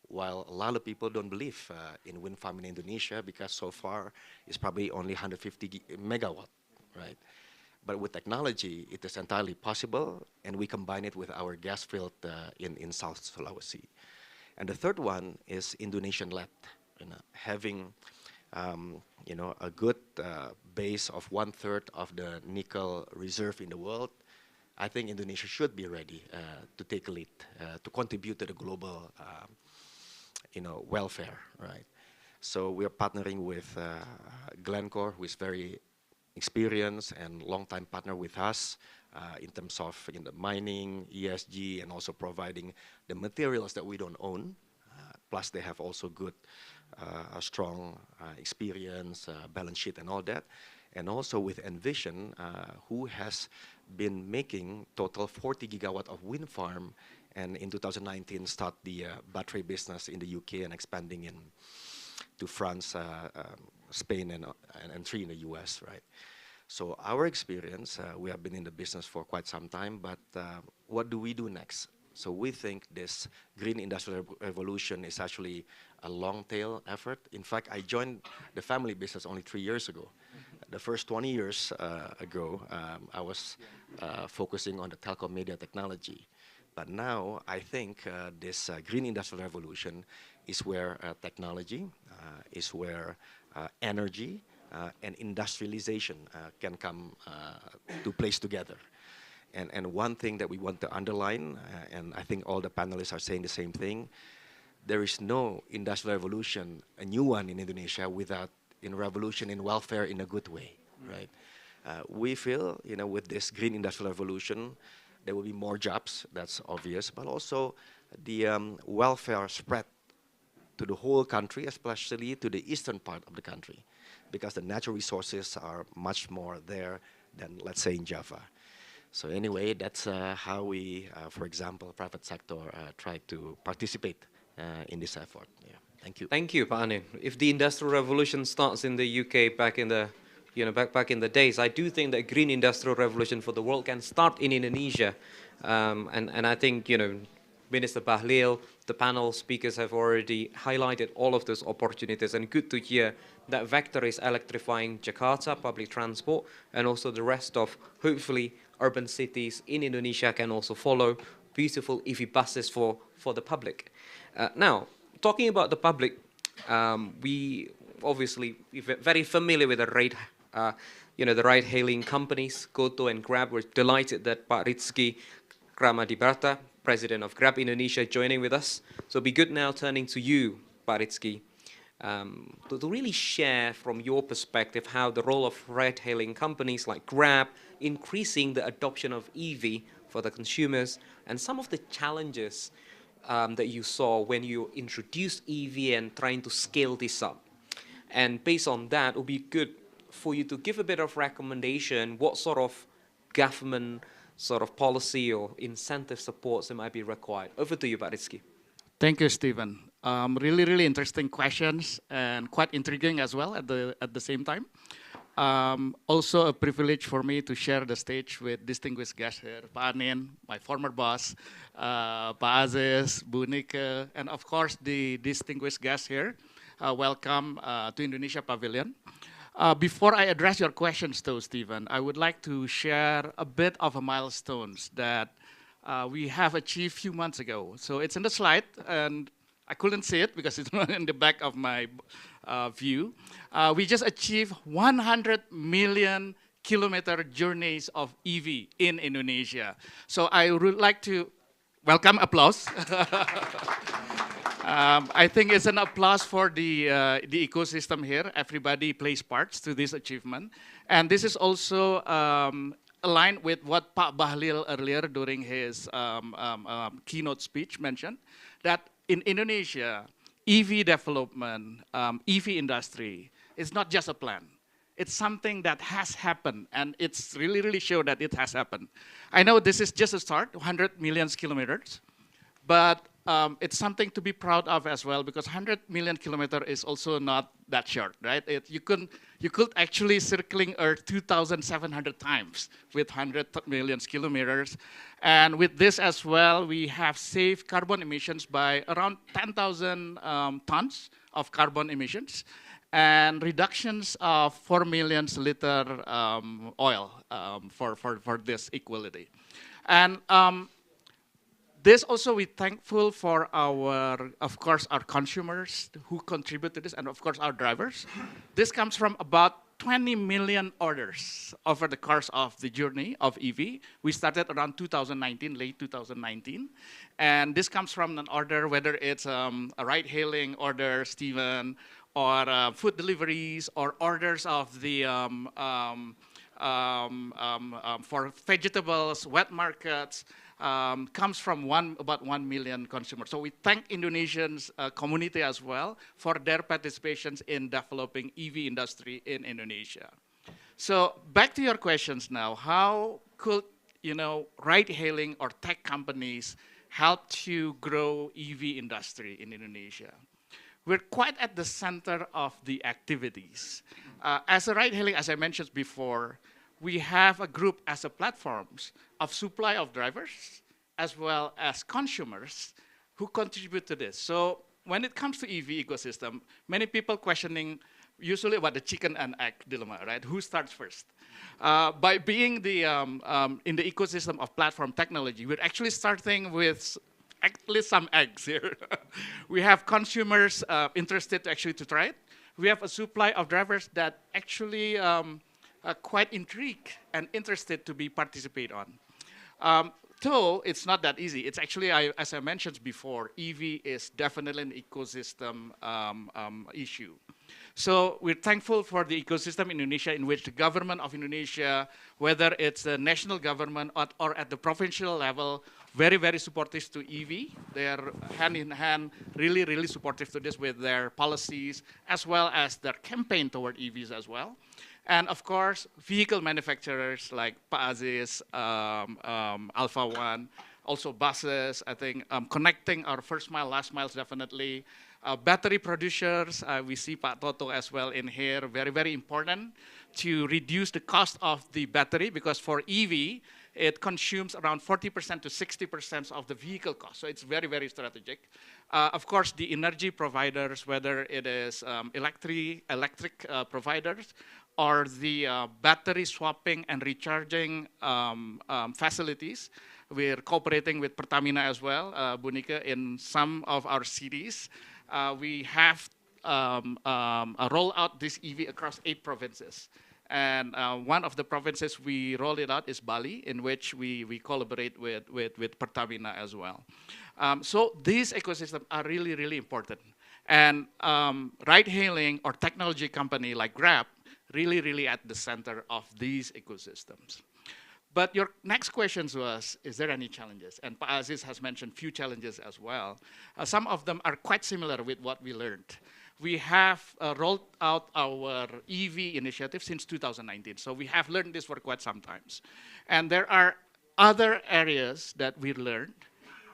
while a lot of people don't believe in wind farm in Indonesia because so far it's probably only 150 megawatt, right? But with technology, it is entirely possible, and we combine it with our gas field in South Sulawesi. And the third one is Indonesian-led, having a good base of 1/3 of the nickel reserve in the world. I think Indonesia should be ready to take a lead, to contribute to the global, welfare, right? So we are partnering with Glencore, who is very experienced and long-time partner with us in terms of mining, ESG, and also providing the materials that we don't own. Plus, they have also good, strong experience, balance sheet, and all that. And also with Envision, who has been making total 40 gigawatt of wind farm, and in 2019 start the battery business in the UK and expanding to France, Spain, and 3 in the US, right? So our experience, we have been in the business for quite some time, but what do we do next? So we think this green industrial revolution is actually a long tail effort. In fact, I joined the family business only 3 years ago. The first 20 years ago, I was focusing on the telecom media technology. But now I think this green industrial revolution is where technology, is where energy, and industrialization can come to place together. And one thing that we want to underline, and I think all the panelists are saying the same thing, there is no industrial revolution, a new one in Indonesia, without revolution in welfare in a good way, right? We feel, with this green industrial revolution, there will be more jobs, that's obvious, but also the welfare spread to the whole country, especially to the eastern part of the country, because the natural resources are much more there than, let's say, in Java. So anyway, that's how we, for example, private sector try to participate in this effort. Yeah, thank you. Thank you, Pak Anin. If the Industrial Revolution starts in the UK back in the, back in the days, I do think that green industrial revolution for the world can start in Indonesia. And I think, Minister Bahlil, the panel speakers have already highlighted all of those opportunities, and good to hear that Vector is electrifying Jakarta, public transport, and also the rest of, hopefully, urban cities in Indonesia can also follow beautiful EV buses for the public. Now, talking about the public, we obviously we're very familiar with the ride-hailing companies, Goto and Grab. We're delighted that Pak Rizky Kramadibata, President of Grab Indonesia, joining with us. So it'd be good now turning to you, Pak Rizky, to really share from your perspective how the role of ride-hailing companies like Grab increasing the adoption of EV for the consumers, and some of the challenges that you saw when you introduced EV and trying to scale this up. And based on that, it would be good for you to give a bit of recommendation, what sort of government sort of policy or incentive supports that might be required. Over to you, Pak Rizky. Thank you, Stephen. Really interesting questions and quite intriguing as well at the same time. Also a privilege for me to share the stage with distinguished guests here, Pak Anin, my former boss, Pak Aziz, Bu Nika, and of course the distinguished guests here. Welcome to Indonesia Pavilion. Before I address your questions though, Stephen, I would like to share a bit of a milestones that we have achieved a few months ago. So it's in the slide, and I couldn't see it because it's not in the back of my view. We just achieved 100 million kilometer journeys of EV in Indonesia. So I would like to welcome applause. I think it's an applause for the ecosystem here. Everybody plays parts to this achievement. And this is also aligned with what Pak Bahlil earlier during his keynote speech mentioned, that in Indonesia, EV development, EV industry is not just a plan. It's something that has happened, and it's really, really shown that it has happened. I know this is just a start, 100 million kilometers, but it's something to be proud of as well, because 100 million kilometer is also not that short, right? You could actually circling Earth 2,700 times with 100 million kilometers. And with this as well, we have saved carbon emissions by around 10,000 tons of carbon emissions, and reductions of 4 million liter oil for this equality. And this also, we're thankful for our, of course, our consumers who contribute to this, and of course, our drivers. This comes from about 20 million orders over the course of the journey of EV. We started around 2019, late 2019. And this comes from an order, whether it's a ride-hailing order, Stephen, or food deliveries, or orders of the for vegetables, wet markets, comes from about 1 million consumers. So we thank Indonesians community as well for their participations in developing EV industry in Indonesia. So back to your questions now. How could ride-hailing or tech companies help to grow EV industry in Indonesia? We're quite at the center of the activities. As a ride-hailing, as I mentioned before, we have a group as a platforms of supply of drivers as well as consumers who contribute to this. So when it comes to EV ecosystem, many people questioning usually about the chicken and egg dilemma, right? Who starts first? By being the in the ecosystem of platform technology, we're actually starting with at least some eggs here. We have consumers interested to try it. We have a supply of drivers that actually quite intrigued and interested to be participate on. Though it's not that easy. It's actually, as I mentioned before, EV is definitely an ecosystem issue. So we're thankful for the ecosystem in Indonesia, in which the government of Indonesia, whether it's the national government or at the provincial level, very, very supportive to EV. They're hand in hand, really, really supportive to this with their policies, as well as their campaign toward EVs as well. And of course, vehicle manufacturers like Pak Aziz, Alpha One, also buses, I think connecting our first mile, last miles definitely. Battery producers, we see Pak Toto as well in here, very, very important to reduce the cost of the battery, because for EV, it consumes around 40% to 60% of the vehicle cost. So it's very, very strategic. Of course, the energy providers, whether it is electric providers, or the battery swapping and recharging facilities. We're cooperating with Pertamina as well, Bu Nika, in some of our cities. We have rolled out this EV across 8 provinces. And one of the provinces we rolled it out is Bali, in which we collaborate with Pertamina as well. So these ecosystems are really, really important. And ride-hailing or technology company like Grab really, really at the center of these ecosystems. But your next question was, is there any challenges? And Pak Aziz has mentioned few challenges as well. Some of them are quite similar with what we learned. We have rolled out our EV initiative since 2019. So we have learned this for quite some times. And there are other areas that we learned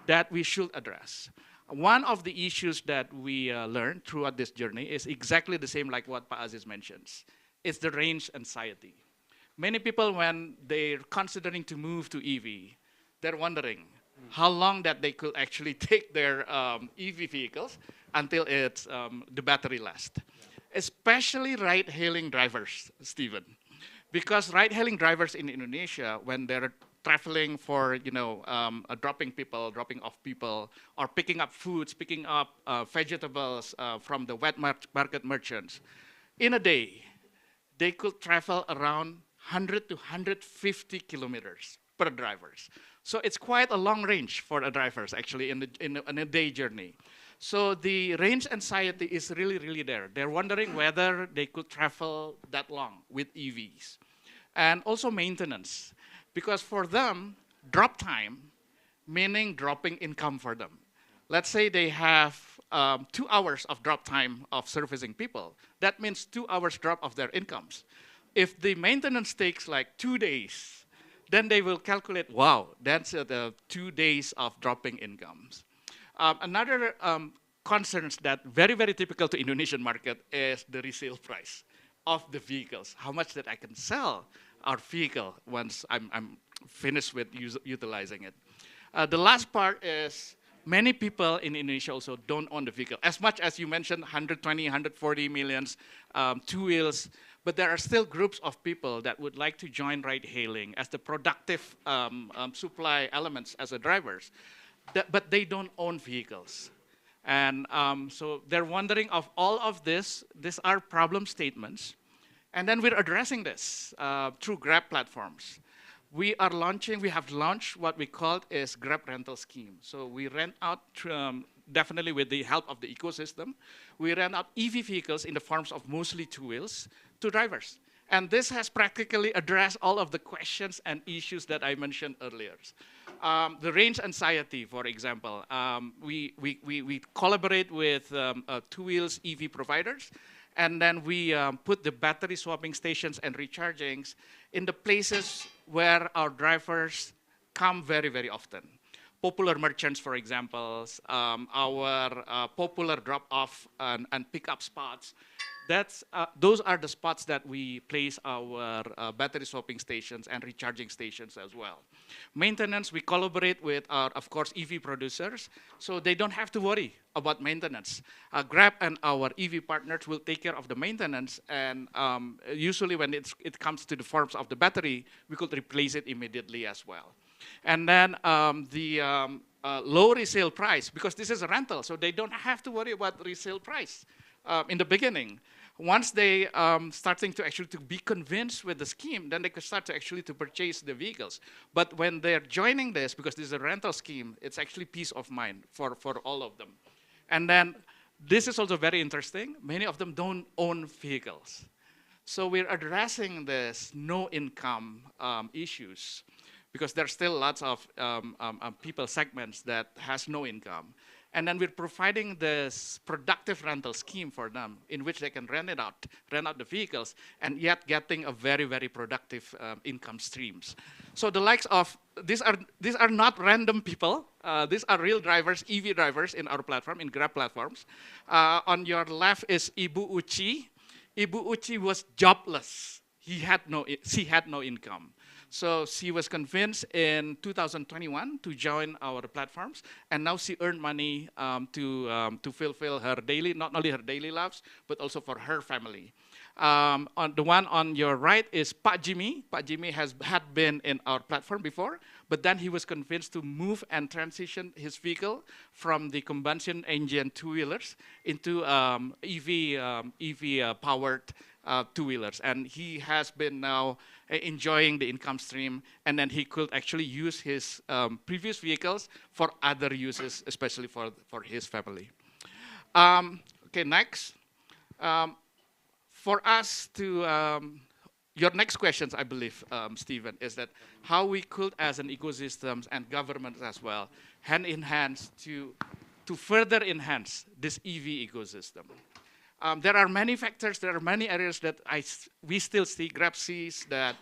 that we should address. One of the issues that we learned throughout this journey is exactly the same like what Pak Aziz mentions. is the range anxiety. Many people, when they're considering to move to EV, they're wondering how long that they could actually take their EV vehicles until it's the battery lasts. Especially ride-hailing drivers, Stephen, because ride-hailing drivers in Indonesia, when they're traveling for dropping off people, or picking up foods, picking up vegetables from the wet market merchants, in a day, they could travel around 100 to 150 kilometers per drivers. So it's quite a long range for the drivers actually in a day journey. So the range anxiety is really, really there. They're wondering whether they could travel that long with EVs. And also maintenance, because for them, drop time, meaning dropping income for them. Let's say they have 2 hours of drop time of servicing people. That means 2 hours drop of their incomes. If the maintenance takes like 2 days, then they will calculate, wow, that's the 2 days of dropping incomes. Another concerns that very, very typical to Indonesian market is the resale price of the vehicles. How much that I can sell our vehicle once I'm finished with utilizing it. The last part is many people in Indonesia also don't own the vehicle. As much as you mentioned, 120, 140 millions, two wheels, but there are still groups of people that would like to join ride-hailing as the productive supply elements as the drivers, but they don't own vehicles. And so they're wondering of all of this, these are problem statements. And then we're addressing this through Grab platforms. We have launched what we called is Grab rental scheme. So we rent out, definitely with the help of the ecosystem, we rent out EV vehicles in the forms of mostly two wheels to drivers. And this has practically addressed all of the questions and issues that I mentioned earlier. The range anxiety, for example, we collaborate with two wheels EV providers, and then we put the battery swapping stations and rechargings in the places where our drivers come very, very often. Popular merchants, for example, our popular drop-off and pick-up spots. Those are the spots that we place our battery swapping stations and recharging stations as well. Maintenance, we collaborate with our, of course, EV producers, so they don't have to worry about maintenance. Grab and our EV partners will take care of the maintenance, and usually when it comes to the forms of the battery, we could replace it immediately as well. And then the low resale price, because this is a rental, so they don't have to worry about resale price in the beginning. Once they starting to actually to be convinced with the scheme, then they could start to actually to purchase the vehicles. But when they're joining this, because this is a rental scheme, it's actually peace of mind for all of them. And then this is also very interesting. Many of them don't own vehicles. So we're addressing this no income issues, because there's still lots of people segments that has no income. And then we're providing this productive rental scheme for them in which they can rent out the vehicles, and yet getting a very, very productive income streams. So the likes of, these are not random people. These are real drivers, EV drivers in our platform, in Grab platforms. On your left is Ibu Uci. Ibu Uci was jobless. She had no income. So she was convinced in 2021 to join our platforms, and now she earned money to fulfill her daily, not only her daily lives, but also for her family. On the one on your right is Pak Jimmy. Pak Jimmy had been in our platform before, but then he was convinced to move and transition his vehicle from the combustion engine two-wheelers into EV powered two-wheelers, and he has been now enjoying the income stream, and then he could actually use his previous vehicles for other uses, especially for his family. Okay, next. For us to, your next questions, I believe, Stephen, is that how we could, as an ecosystem and government as well, hand in hand to further enhance this EV ecosystem. There are many factors, there are many areas that we still see, Grab sees that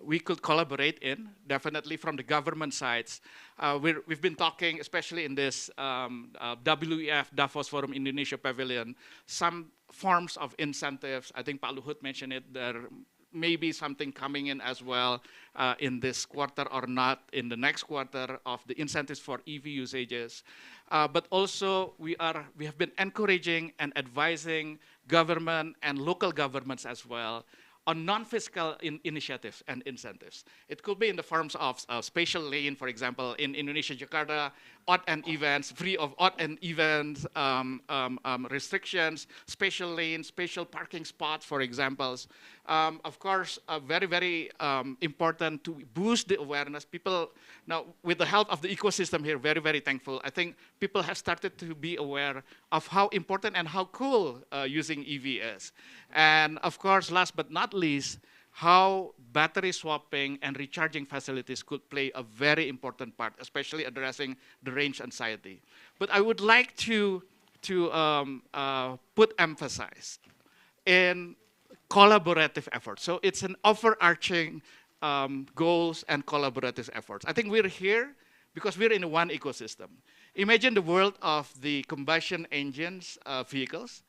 we could collaborate in, definitely from the government sides. We've been talking, especially in this WEF, Davos Forum Indonesia Pavilion, some forms of incentives. I think Pak Luhut mentioned it. There may be something coming in as well in this quarter or not in the next quarter of the incentives for EV usages. But also we have been encouraging and advising government and local governments as well on non-fiscal initiatives and incentives. It could be in the forms of spatial lane, for example, in Indonesia, Jakarta, odd and events, free of odd and events restrictions, spatial lanes, spatial parking spots, for examples. Of course, very, very important to boost the awareness. People, now with the help of the ecosystem here, very, very thankful. I think people have started to be aware of how important and how cool using EV is. And of course, last but not least, how battery swapping and recharging facilities could play a very important part, especially addressing the range anxiety. But I would like to put emphasis in collaborative efforts. So it's an overarching goals and collaborative efforts. I think we're here because we're in one ecosystem. Imagine the world of the combustion engines vehicles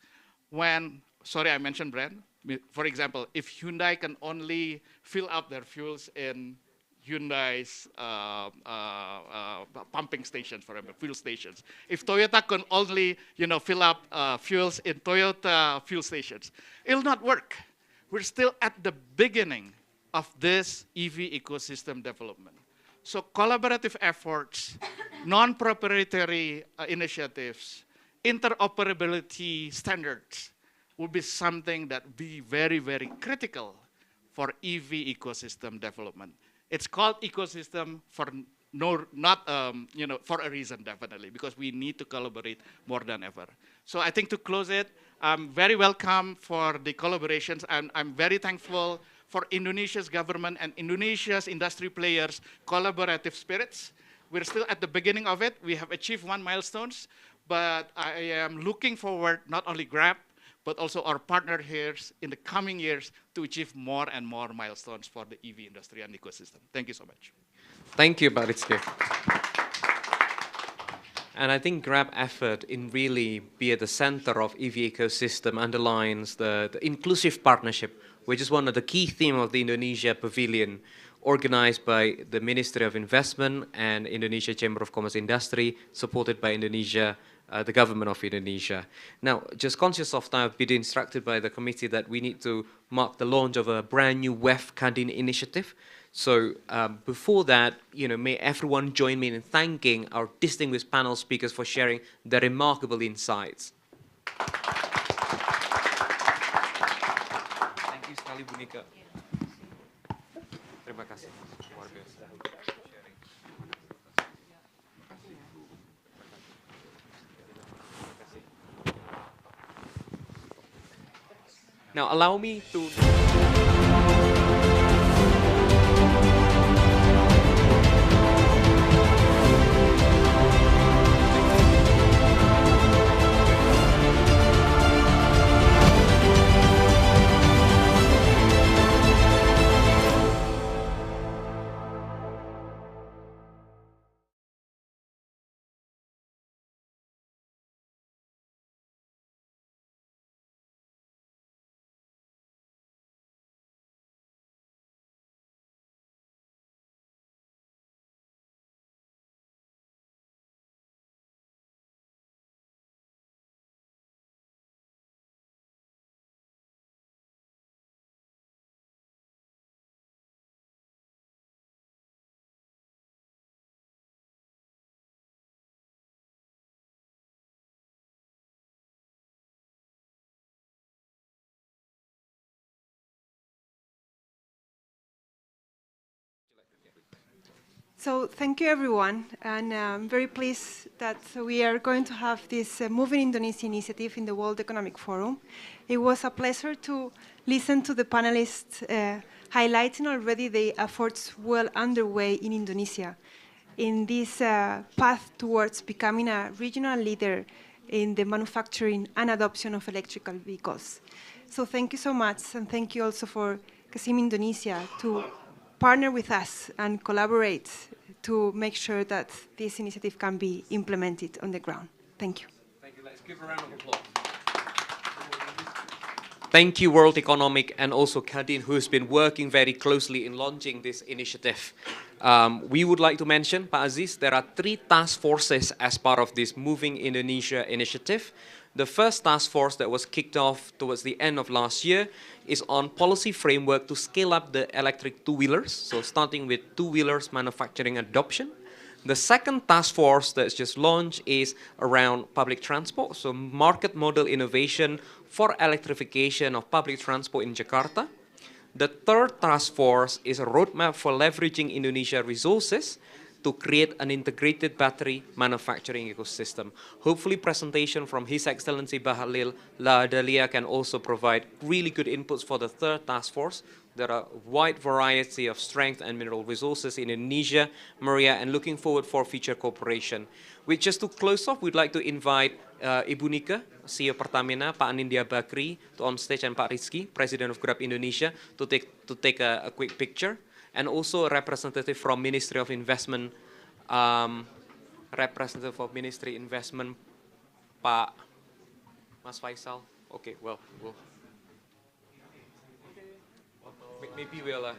when, sorry, I mentioned brand. For example, if Hyundai can only fill up their fuels in Hyundai's pumping stations, for example, fuel stations. If Toyota can only, fill up fuels in Toyota fuel stations, it'll not work. We're still at the beginning of this EV ecosystem development. So collaborative efforts, non-proprietary initiatives, interoperability standards will be something that will be very, very critical for EV ecosystem development. It's called ecosystem for for a reason, definitely, because we need to collaborate more than ever. So I think to close it, I'm very welcome for the collaborations, and I'm very thankful for Indonesia's government and Indonesia's industry players' collaborative spirits. We're still at the beginning of it. We have achieved one milestone, but I am looking forward, not only Grab, but also our partner here in the coming years to achieve more and more milestones for the EV industry and ecosystem. Thank you so much. Thank you, Pak Rizky. And I think Grab effort in really be at the center of EV ecosystem underlines the inclusive partnership, which is one of the key themes of the Indonesia Pavilion, organized by the Ministry of Investment and Indonesia Chamber of Commerce Industry, supported by Indonesia, the government of Indonesia. Now, just conscious of time, I've been instructed by the committee that we need to mark the launch of a brand new WEF Kadin initiative. So before that, may everyone join me in thanking our distinguished panel speakers for sharing their remarkable insights. Thank you sekali, Bu Nika. Terima kasih. Luar biasa. Now, allow me to... So thank you, everyone, and I'm very pleased that we are going to have this Moving Indonesia initiative in the World Economic Forum. It was a pleasure to listen to the panelists highlighting already the efforts well underway in Indonesia in this path towards becoming a regional leader in the manufacturing and adoption of electrical vehicles. So thank you so much, and thank you also for Kasim Indonesia to partner with us and collaborate to make sure that this initiative can be implemented on the ground. Thank you. Thank you. Let's give a round of applause. Thank you, World Economic, and also Kadin, who's been working very closely in launching this initiative. We would like to mention, Pak Aziz, there are 3 task forces as part of this Moving Indonesia initiative. The first task force that was kicked off towards the end of last year is on policy framework to scale up the electric two-wheelers, so starting with two-wheelers manufacturing adoption. The second task force that's just launched is around public transport, so market model innovation for electrification of public transport in Jakarta. The third task force is a roadmap for leveraging Indonesia resources to create an integrated battery manufacturing ecosystem. Hopefully presentation from His Excellency Bahlil Lahadalia can also provide really good inputs for the third task force. There are a wide variety of strength and mineral resources in Indonesia, Maria, and looking forward for future cooperation. Just to close off, we'd like to invite Ibu Nika, CEO Pertamina, Pak Anindya Bakri, to on stage, and Pak Rizky, President of Grab Indonesia, to take a quick picture. And also a representative from Ministry of Investment, representative of Ministry Investment, Pak Mas Faisal. Okay, well, maybe we'll